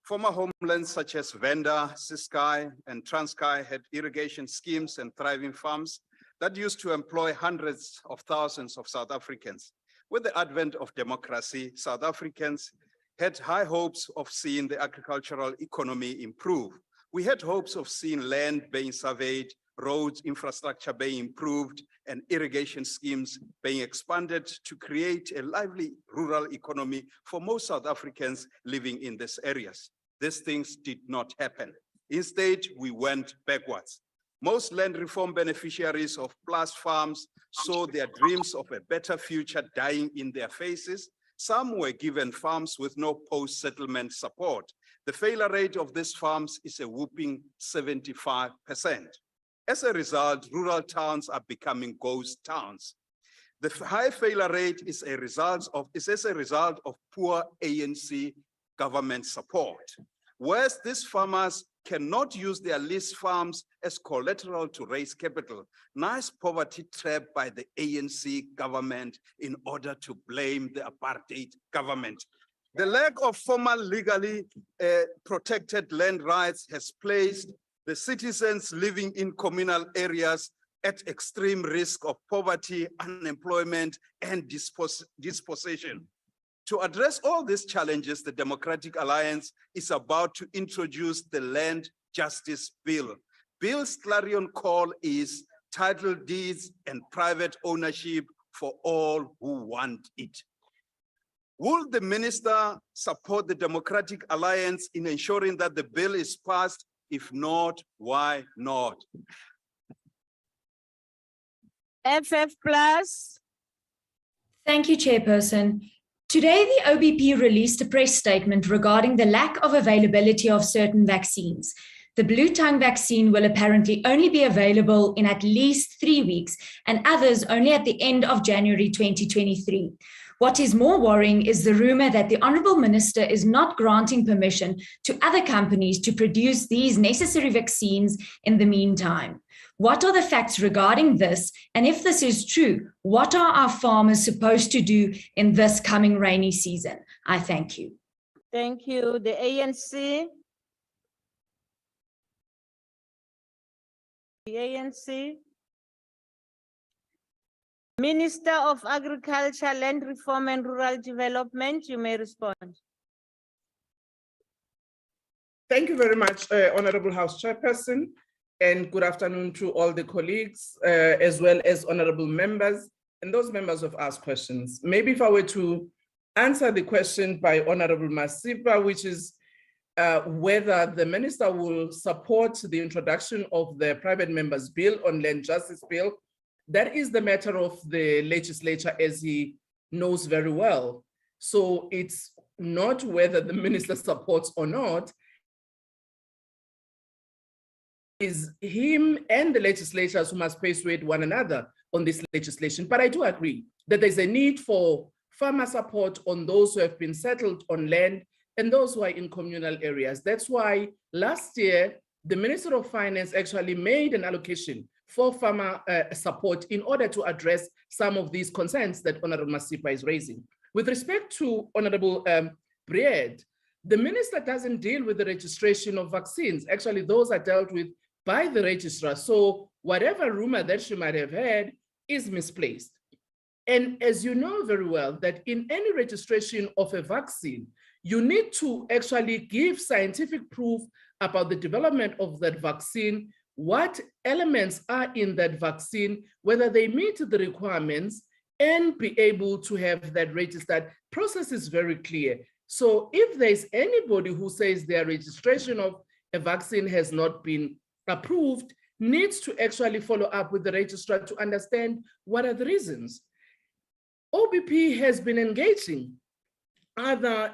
Former homelands such as Venda, Ciskei, and Transkei had irrigation schemes and thriving farms that used to employ hundreds of thousands of South Africans. With the advent of democracy, South Africans had high hopes of seeing the agricultural economy improve. We had hopes of seeing land being surveyed, roads, infrastructure being improved, and irrigation schemes being expanded to create a lively rural economy for most South Africans living in these areas. These things did not happen. Instead, we went backwards. Most land reform beneficiaries of Plus farms saw their dreams of a better future dying in their faces. Some were given farms with no post-settlement support. The failure rate of these farms is a whopping 75%. As a result, rural towns are becoming ghost towns. The high failure rate is as a result of poor ANC government support. Whereas these farmers cannot use their leased farms as collateral to raise capital, nice poverty trap by the ANC government in order to blame the apartheid government. The lack of formal legally protected land rights has placed the citizens living in communal areas at extreme risk of poverty, unemployment, and dispossession. To address all these challenges, the Democratic Alliance is about to introduce the Land Justice Bill. Bill's clarion call is title deeds and private ownership for all who want it. Will the minister support the Democratic Alliance in ensuring that the bill is passed? If not, why not? FF Plus. Thank you, Chairperson. Today, the OBP released a press statement regarding the lack of availability of certain vaccines. The blue tongue vaccine will apparently only be available in at least 3 weeks and others only at the end of January 2023. What is more worrying is the rumor that the Honourable Minister is not granting permission to other companies to produce these necessary vaccines in the meantime. What are the facts regarding this? And if this is true, what are our farmers supposed to do in this coming rainy season? I thank you. Thank you. The ANC. The ANC. Minister of Agriculture, Land Reform and Rural Development, you may respond. Thank you very much, Honorable House Chairperson, and good afternoon to all the colleagues, as well as honorable members and those members who have asked questions. Maybe if I were to answer the question by Honorable Masipa, which is whether the minister will support the introduction of the private members bill on land justice bill. That is the matter of the legislature, as he knows very well. So it's not whether the minister supports or not. Is him and the legislators who must persuade one another on this legislation. But I do agree that there's a need for farmer support on those who have been settled on land and those who are in communal areas. That's why last year, the Minister of Finance actually made an allocation for farmer support in order to address some of these concerns that Honorable Masipa is raising. With respect to Honorable Breed, the minister doesn't deal with the registration of vaccines. Actually, those are dealt with by the registrar. So whatever rumor that she might have had is misplaced. And as you know very well, that in any registration of a vaccine, you need to actually give scientific proof about the development of that vaccine, what elements are in that vaccine, whether they meet the requirements, and be able to have that registered. Process is very clear. So if there's anybody who says their registration of a vaccine has not been approved, needs to actually follow up with the registrar to understand what are the reasons. OBP has been engaging other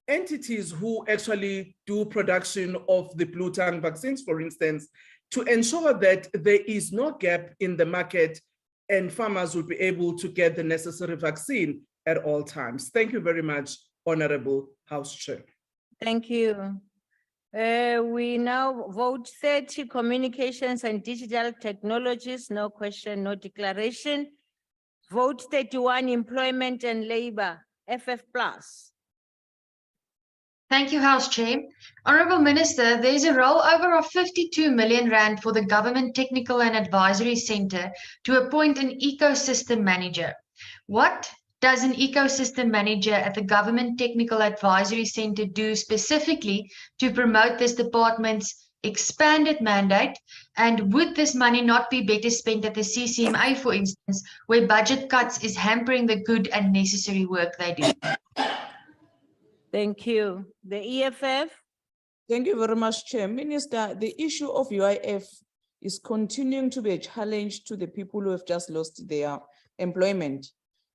entities who actually do production of the blue tongue vaccines, for instance, to ensure that there is no gap in the market and farmers will be able to get the necessary vaccine at all times. Thank you very much, Honorable House Chair. Thank you. We now vote 30, Communications and Digital Technologies. No question, no declaration. Vote 31, Employment and Labor, FF Plus. Thank you, House Chair. Honourable Minister, there's a rollover of 52 million rand for the Government Technical and Advisory Centre to appoint an ecosystem manager. What does an ecosystem manager at the Government Technical Advisory Centre do specifically to promote this department's expanded mandate? And would this money not be better spent at the CCMA, for instance, where budget cuts is hampering the good and necessary work they do? Thank you. The EFF? Thank you very much, Chair. Minister, the issue of UIF is continuing to be a challenge to the people who have just lost their employment.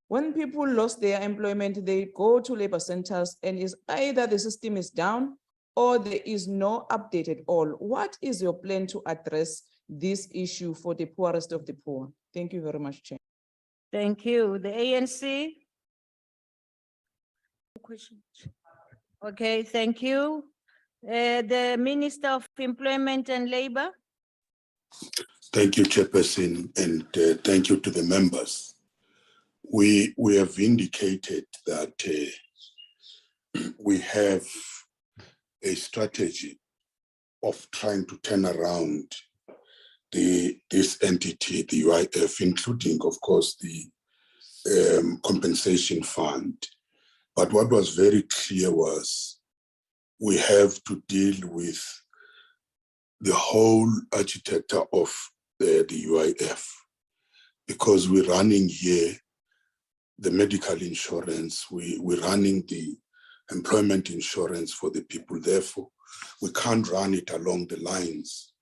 When people lost their employment, they go to labor centers and is either the system is down or there is no update at all. What is your plan to address this issue for the poorest of the poor? Thank you very much, Chair. Thank you. The ANC? Okay, thank you. The Minister of Employment and Labor? Thank you, Chairperson, and thank you to the members. We have indicated that we have a strategy of trying to turn around this entity, the UIF, including, of course, the compensation fund. But what was very clear was we have to deal with the whole architecture of the UIF, because we're running here the medical insurance, we're running the employment insurance for the people. Therefore, we can't run it along the lines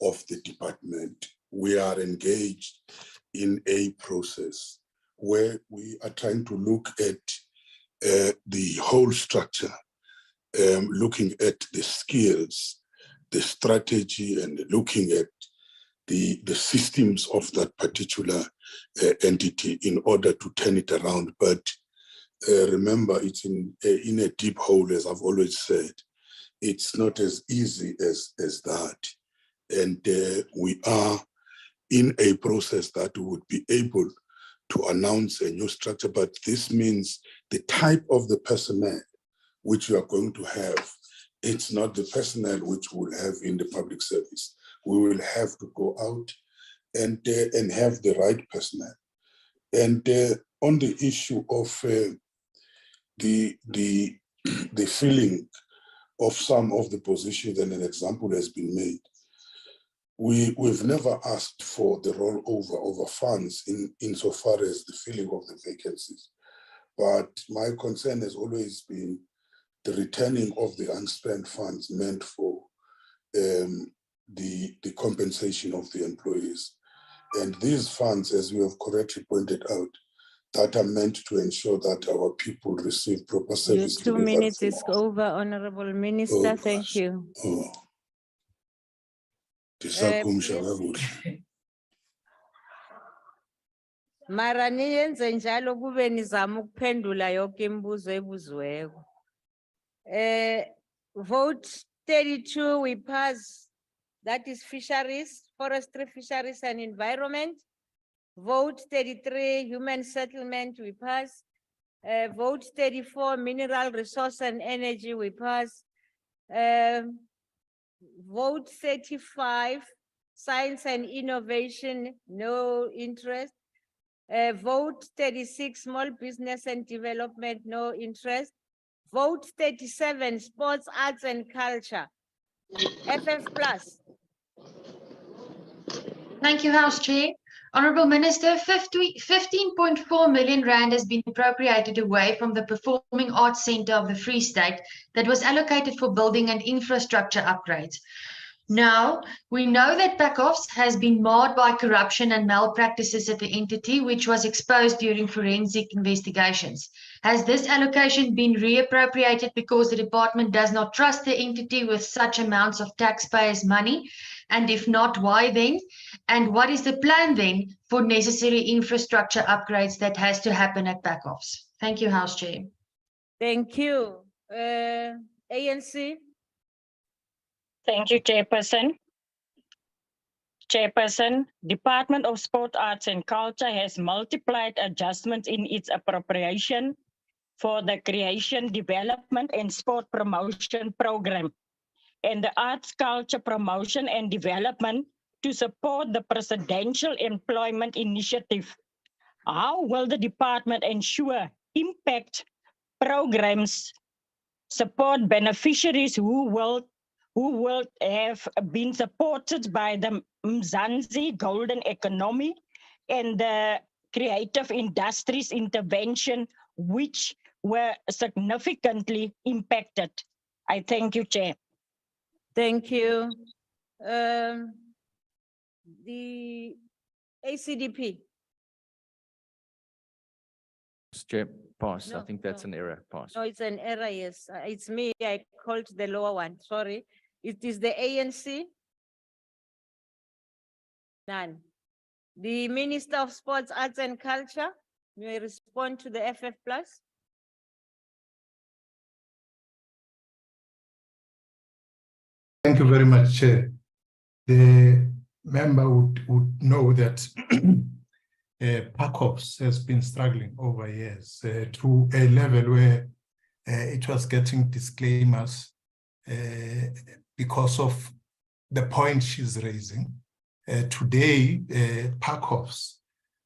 of the department. We are engaged in a process where we are trying to look at the whole structure, looking at the skills, the strategy, and looking at the systems of that particular entity in order to turn it around. But remember, it's in a deep hole, as I've always said. It's not as easy as that. And we are in a process that we would be able to announce a new structure, but this means the type of the personnel which we are going to have, it's not the personnel which we'll have in the public service. We will have to go out and have the right personnel. And on the issue of the filling of some of the positions, and an example has been made, we've never asked for the rollover of funds insofar as the filling of the vacancies. But my concern has always been the returning of the unspent funds meant for the compensation of the employees. And these funds, as we have correctly pointed out, that are meant to ensure that our people receive proper service. 2 minutes is over, Honorable Minister. Thank you. Mara niyenze njalo kube nizama ukuphendula yonke imibuzo ebuziweko. Vote 32 we pass, that is fisheries, forestry, fisheries and environment. Vote 33 human settlement we pass. Vote 34 mineral resource and energy we pass. Vote 35 science and innovation, no interest. Vote 36 small business and development, no interest. Vote 37 sports, arts and culture, FF plus. Thank you, House Chair. Honourable Minister, 15.4 million rand has been appropriated away from the Performing Arts Centre of the Free State that was allocated for building and infrastructure upgrades. Now, we know that PACOFS has been marred by corruption and malpractices at the entity, which was exposed during forensic investigations. Has this allocation been reappropriated because the department does not trust the entity with such amounts of taxpayers' money? And if not, why then? And what is the plan then for necessary infrastructure upgrades that has to happen at PACOFS? Thank you, House Chair. Thank you. ANC. Thank you, Chairperson. Chairperson, Department of Sport, Arts and Culture has multiplied adjustments in its appropriation for the Creation, Development and Sport Promotion Program and the Arts, Culture Promotion and Development to support the Presidential Employment Initiative. How will the department ensure impact programs support beneficiaries who will have been supported by the Mzansi Golden Economy and the creative industries intervention, which were significantly impacted? I thank you, Chair. Thank you. The ACDP. Chair, pass. I No, think that's no. an error. Pass. No, it's an error, yes. It's me, I called the lower one, sorry. It is the ANC? None. The Minister of Sports, Arts and Culture, may respond to the FF Plus. Thank you very much, Chair. The member would know that PACOPS has been struggling over years to a level where it was getting disclaimers because of the point she's raising. Today, PACOPS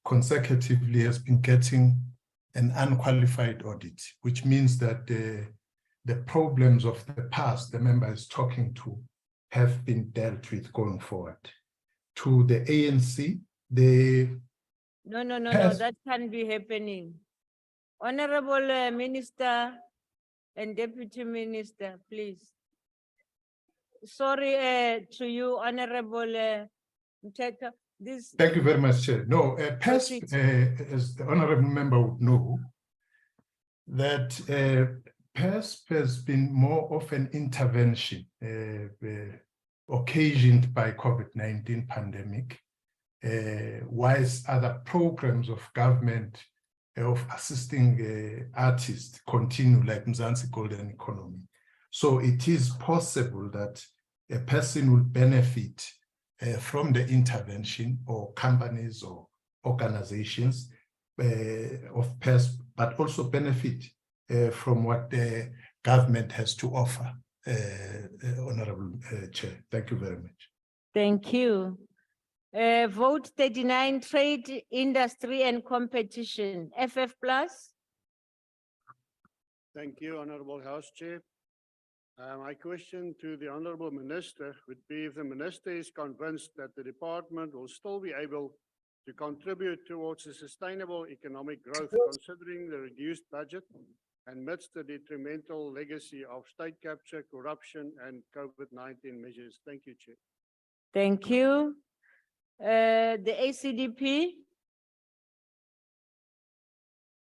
consecutively has been getting an unqualified audit, which means that the problems of the past the member is talking to have been dealt with going forward. To the ANC, No, Yes. that can't be happening. Honorable Minister and Deputy Minister, please. Sorry to you, Honorable Mthetho. This. Thank you very much, Chair. No, PESP, as the honorable member would know, that PESP has been more of an intervention occasioned by COVID-19 pandemic, whilst other programs of government of assisting artists continue, like Mzansi Golden Economy. So it is possible that a person will benefit from the intervention, or companies or organizations of PESP, but also benefit from what the government has to offer. Honorable Chair, thank you very much. Thank you. Vote 39, Trade, Industry and Competition, FF Plus. Thank you, Honorable House Chair. My question to the Honorable Minister would be if the Minister is convinced that the department will still be able to contribute towards a sustainable economic growth, considering the reduced budget amidst the detrimental legacy of state capture, corruption and COVID-19 measures. Thank you, Chair. Thank you. The ACDP.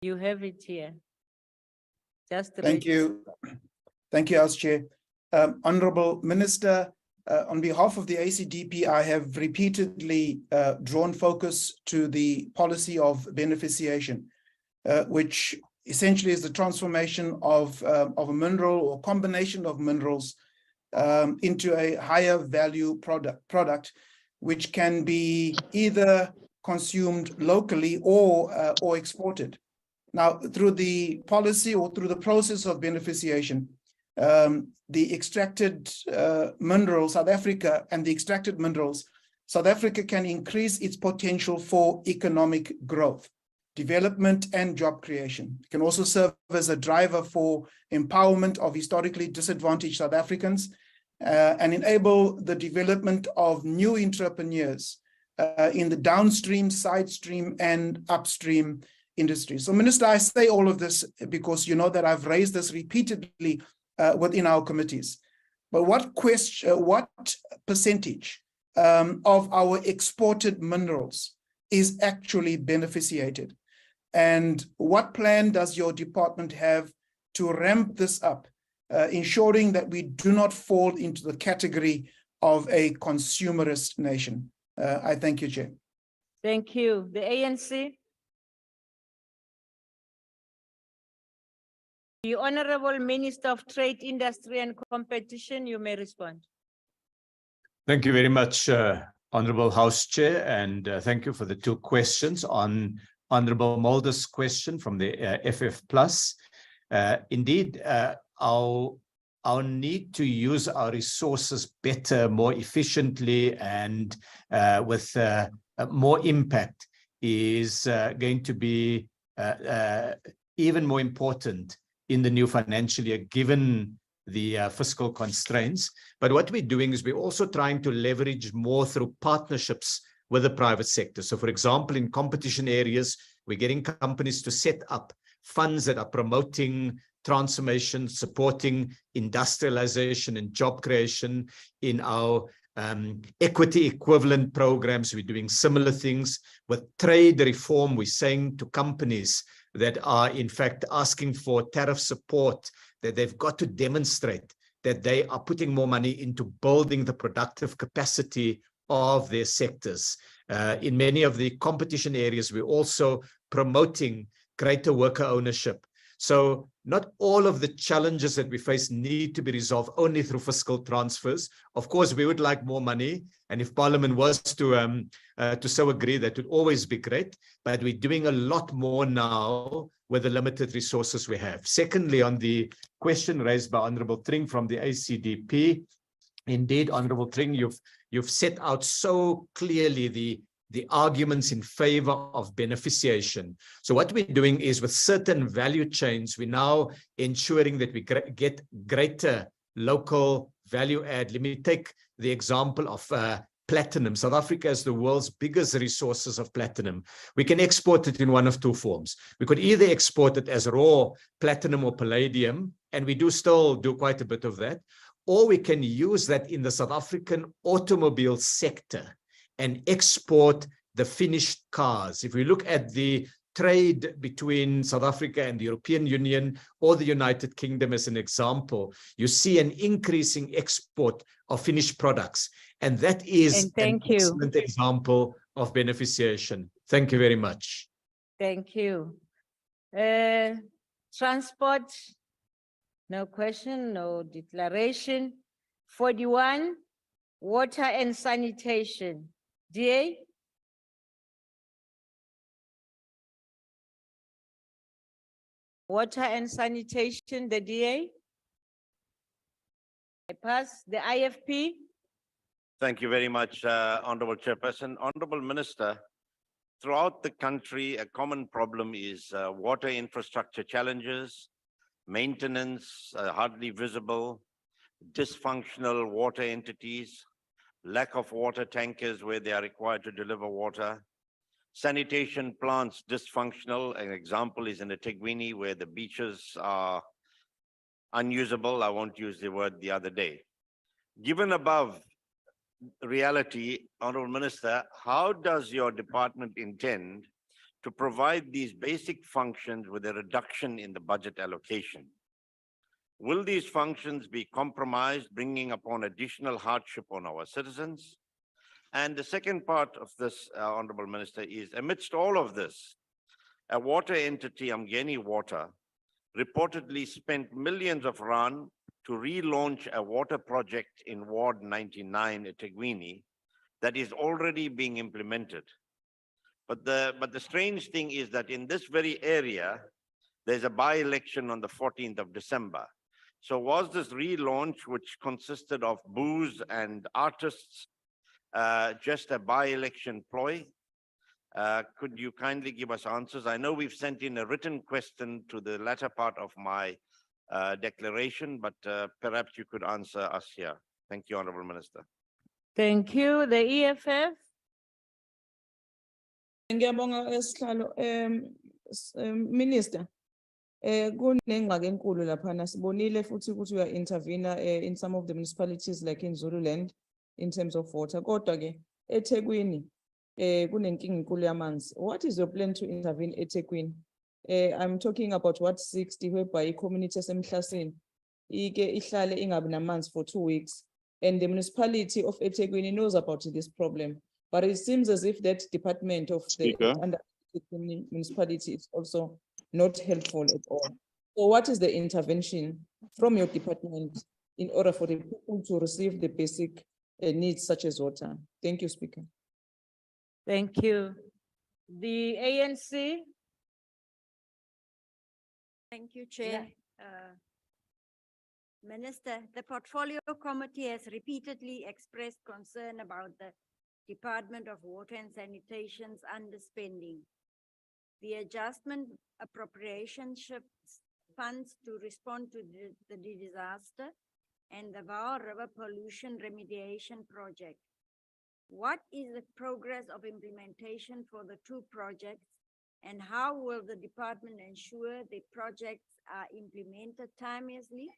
You have it here. Just Thank you. Thank you, House Chair. Honorable Minister, on behalf of the ACDP, I have repeatedly drawn focus to the policy of beneficiation, which essentially is the transformation of a mineral or combination of minerals into a higher value product, which can be either consumed locally or exported. Now, through the policy or through the process of beneficiation, the extracted minerals, South Africa and the extracted minerals, South Africa can increase its potential for economic growth, development and job creation. It can also serve as a driver for empowerment of historically disadvantaged South Africans and enable the development of new entrepreneurs in the downstream, side stream and upstream industries. So Minister, I say all of this because you know that I've raised this repeatedly within our committees. But what percentage of our exported minerals is actually beneficiated? And what plan does your department have to ramp this up, ensuring that we do not fall into the category of a consumerist nation? I thank you, Chair. Thank you. The ANC. The Honorable Minister of Trade, Industry and Competition, you may respond. Thank you very much, Honorable House Chair, and thank you for the two questions. On Honorable Mulder's question from the FF Plus, Indeed, our need to use our resources better, more efficiently, and with more impact is going to be even more important in the new financial year, given the fiscal constraints. But what we're doing is we're also trying to leverage more through partnerships with the private sector. So, for example, in competition areas, we're getting companies to set up funds that are promoting transformation, supporting industrialization and job creation. In our equity equivalent programs, we're doing similar things. With trade reform, we're saying to companies that are in fact asking for tariff support that they've got to demonstrate that they are putting more money into building the productive capacity of their sectors. In many of the competition areas, we're also promoting greater worker ownership. So not all of the challenges that we face need to be resolved only through fiscal transfers. Of course, we would like more money, and if Parliament was to so agree, that would always be great, but we're doing a lot more now with the limited resources we have. Secondly, on the question raised by Honourable Tring from the ACDP, indeed, Honourable Tring, you've set out so clearly the arguments in favor of beneficiation. So what we're doing is, with certain value chains, we're now ensuring that we get greater local value add. Let me take the example of platinum. South Africa has the world's biggest resources of platinum. We can export it in one of two forms. We could either export it as raw platinum or palladium, and we do still do quite a bit of that, or we can use that in the South African automobile sector and export the finished cars. If we look at the trade between South Africa and the European Union or the United Kingdom as an example, you see an increasing export of finished products. And that is an excellent example of beneficiation. Thank you very much. Thank you. Transport, no question, no declaration. 41, water and sanitation. DA? Water and sanitation, the DA? I pass the IFP. Thank you very much, Honorable Chairperson. Honorable Minister, throughout the country, a common problem is water infrastructure challenges, maintenance, hardly visible, dysfunctional water entities, lack of water tankers where they are required to deliver water, sanitation plants dysfunctional. An example is in eThekwini, where the beaches are unusable. I won't use the word the other day. Given above reality, Honorable Minister, how does your department intend to provide these basic functions with a reduction in the budget allocation? Will these functions be compromised, bringing upon additional hardship on our citizens? And the second part of this, Honorable Minister, is amidst all of this, a water entity, Umgeni Water, reportedly spent millions of rand to relaunch a water project in Ward 99 at eThekwini that is already being implemented. But the strange thing is that in this very area, there's a by-election on the 14th of December. So was this relaunch, which consisted of booze and artists, just a by-election ploy? Could you kindly give us answers? I know we've sent in a written question to the latter part of my declaration, but perhaps you could answer us here. Thank you, Honorable Minister. Thank you. The EFF. Ngiyabonga Sihlalo. Minister, kunengxaki enkulu laphana. Sibonile futhi ukuthi uya intervene in some of the municipalities like in Zululand in terms of water. Kodwa ke eThekwini kunenkinga enkulu yamanzi. What is your plan to intervene eThekwini? I'm talking about Ward 60, whereby community esemhlasini ike ihlale ingabi namanzi for 2 weeks, and the municipality of eThekwini knows about this problem. But it seems as if that department of the municipality is also not helpful at all. So what is the intervention from your department in order for the people to receive the basic needs such as water? Thank you, Speaker. Thank you. The ANC. Thank you, Chair. Minister, the Portfolio Committee has repeatedly expressed concern about the Department of Water and Sanitation's underspending. The adjustment appropriation shifts funds to respond to the disaster and the Vaal River Pollution Remediation Project. What is the progress of implementation for the two projects, and how will the department ensure the projects are implemented timeously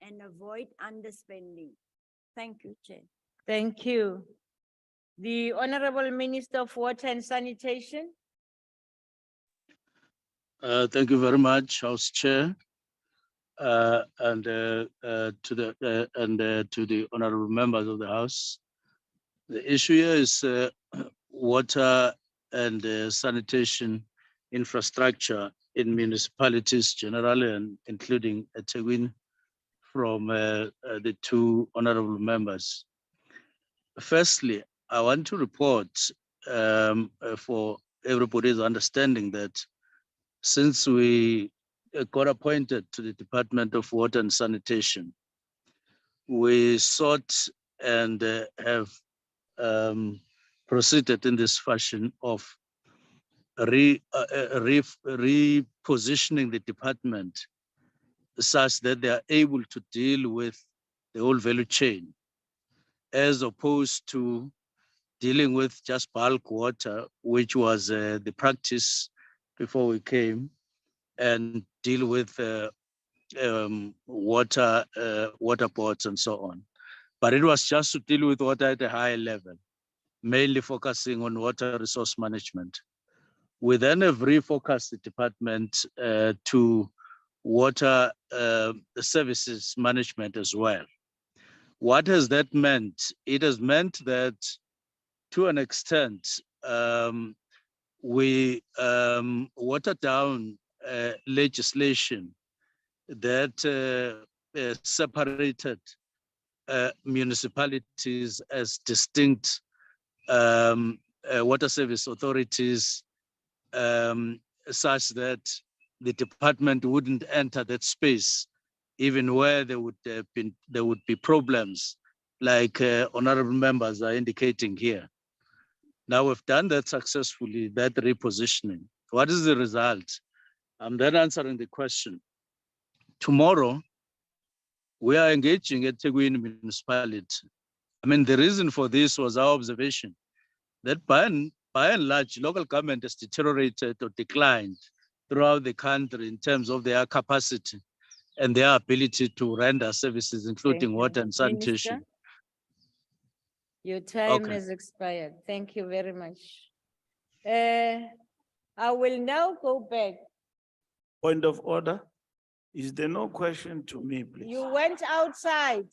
and avoid underspending? Thank you, Chair. Thank you. The Honorable Minister of Water and Sanitation. Thank you very much, House Chair, and to the honorable members of the House. The issue here is water and sanitation infrastructure in municipalities generally, and including eThekwini, from the two honorable members. Firstly, I want to report for everybody's understanding that since we got appointed to the Department of Water and Sanitation, we sought and have proceeded in this fashion of repositioning the department such that they are able to deal with the whole value chain, as opposed to dealing with just bulk water, which was the practice before we came, and deal with water boards and so on. But it was just to deal with water at a higher level, mainly focusing on water resource management. We then have refocused the department to water services management as well. What has that meant? It has meant that, to an extent, we watered down legislation that separated municipalities as distinct water service authorities, such that the department wouldn't enter that space, even where there would be problems, like honorable members are indicating here. Now we've done that successfully, that repositioning. What is the result? I'm then answering the question. Tomorrow, we are engaging at eThekwini municipality. I mean, the reason for this was our observation that by and large, local government has deteriorated or declined throughout the country in terms of their capacity and their ability to render services, including water and sanitation. Minister, your time Okay. has expired. Thank you very much. I will now go back. Point of order. Is there no question to me, please? You went outside.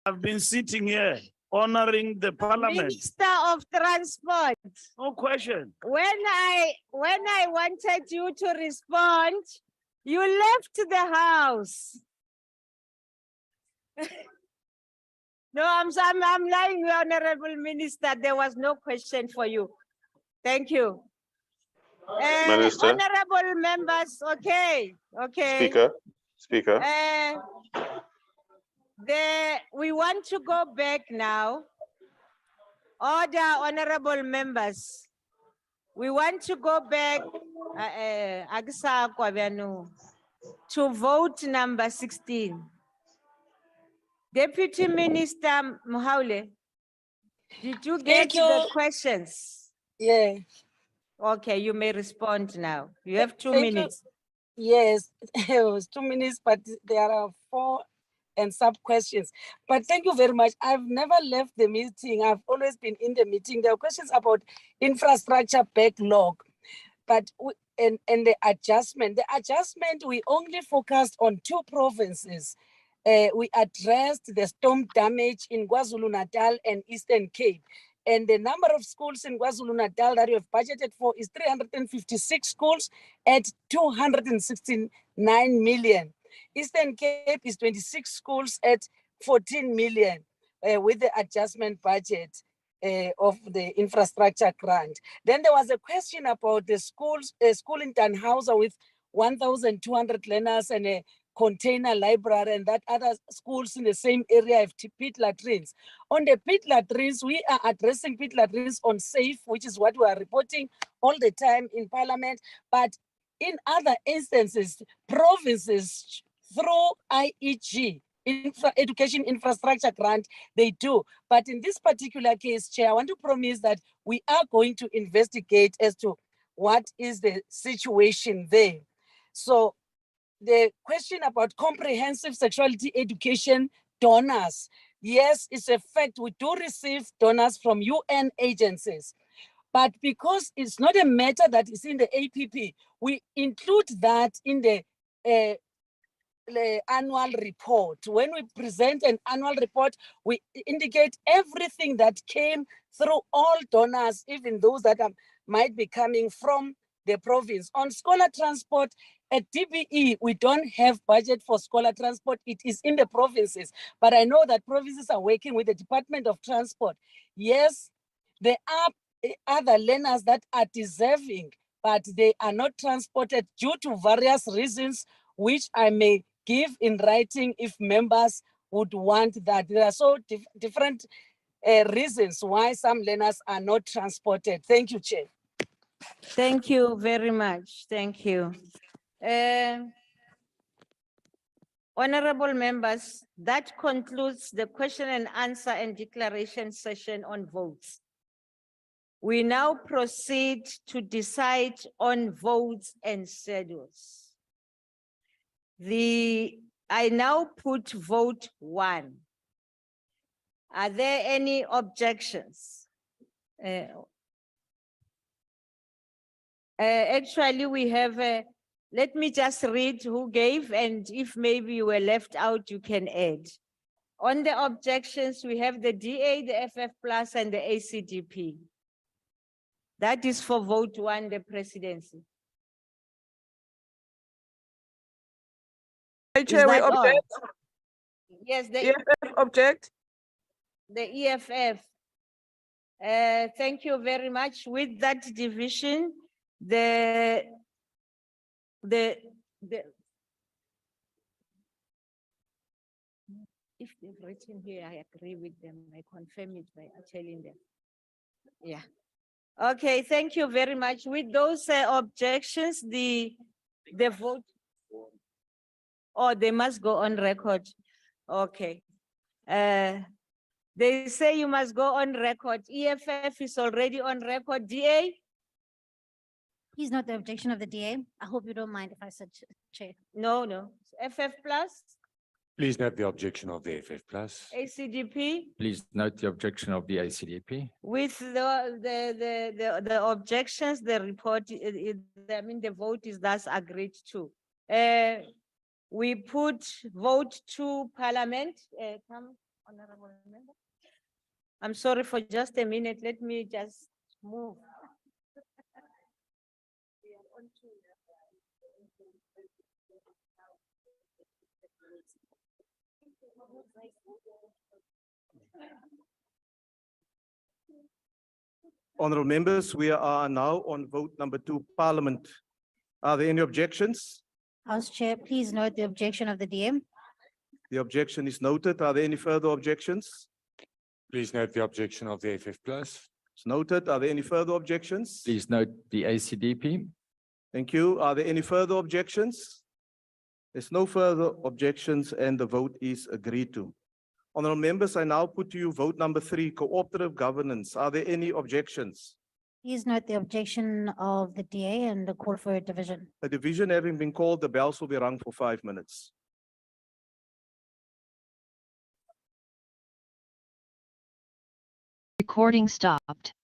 I've been sitting here honoring the parliament. Minister of Transport. No question. When I wanted you to respond, you left the house. No, I'm lying, Honorable Minister. There was no question for you. Thank you. Minister. Honorable members, okay. Speaker. We want to go back now. Order, honorable members. We want to go back to vote number 16. Deputy Minister Mohaule, did you get the questions? Yeah. Okay, you may respond now. You have 2 Thank you. minutes. Yes, it was 2 minutes, but there are 4 and sub questions. But thank you very much. I've never left the meeting. I've always been in the meeting. There are questions about infrastructure backlog, but and the adjustment. The adjustment, we only focused on 2 provinces. We addressed the storm damage in KwaZulu-Natal and Eastern Cape. And the number of schools in KwaZulu-Natal that we have budgeted for is 356 schools at 269 million. Eastern Cape is 26 schools at 14 million with the adjustment budget of the infrastructure grant. Then there was a question about the schools, school in Tannhauser with 1,200 learners and a container library, and that other schools in the same area have pit latrines. On the pit latrines, we are addressing pit latrines on SAFE, which is what we are reporting all the time in Parliament. But in other instances, provinces through IEG, Education Infrastructure Grant, they do. But in this particular case, Chair, I want to promise that we are going to investigate as to what is the situation there. So the question about comprehensive sexuality education donors, yes, it's a fact. We do receive donors from UN agencies. But because it's not a matter that is in the APP, we include that in the annual report. When we present an annual report, we indicate everything that came through all donors, even those that might be coming from the province. On scholar transport, at DBE, we don't have budget for scholar transport. It is in the provinces. But I know that provinces are working with the Department of Transport. Yes, there are other learners that are deserving, but they are not transported due to various reasons, which I may give in writing if members would want that. There are so different reasons why some learners are not transported. Thank you, Chair. Thank you very much. Thank you. Honorable members, that concludes the question and answer and declaration session on votes. We now proceed to decide on votes and schedules. I now put vote 1. Are there any objections? Actually, we have, let me just read who gave, and if maybe you were left out, you can add. On the objections, we have the DA, the FF Plus, and the ACDP. That is for vote 1, the presidency. Chair, we that all? object. Yes, the EFF object. The EFF. Thank you very much. With that division, if they've written here, I agree with them. I confirm it by telling them. Yeah. Okay, thank you very much. With those objections, the vote. Oh, they must go on record. Okay. They say you must go on record. EFF is already on record. DA? Please note the objection of the DA. I hope you don't mind if I said Chair. No, no. FF Plus? Please note the objection of the FF Plus. ACDP? Please note the objection of the ACDP. With the objections, the report, the vote is thus agreed to. We put vote to Parliament. Come, Honorable Member. I'm sorry for just a minute. Let me just move. Honorable members, we are now on vote number 2, Parliament. Are there any objections? House Chair, please note the objection of the DA. The objection is noted. Are there any further objections? Please note the objection of the FF Plus. It's noted. Are there any further objections? Please note the ACDP. Thank you. Are there any further objections? There's no further objections and the vote is agreed to. Honorable members, I now put to you vote number 3, cooperative governance. Are there any objections? Please note the objection of the DA and the call for a division. A division having been called, the bells will be rung for 5 minutes. Recording stopped.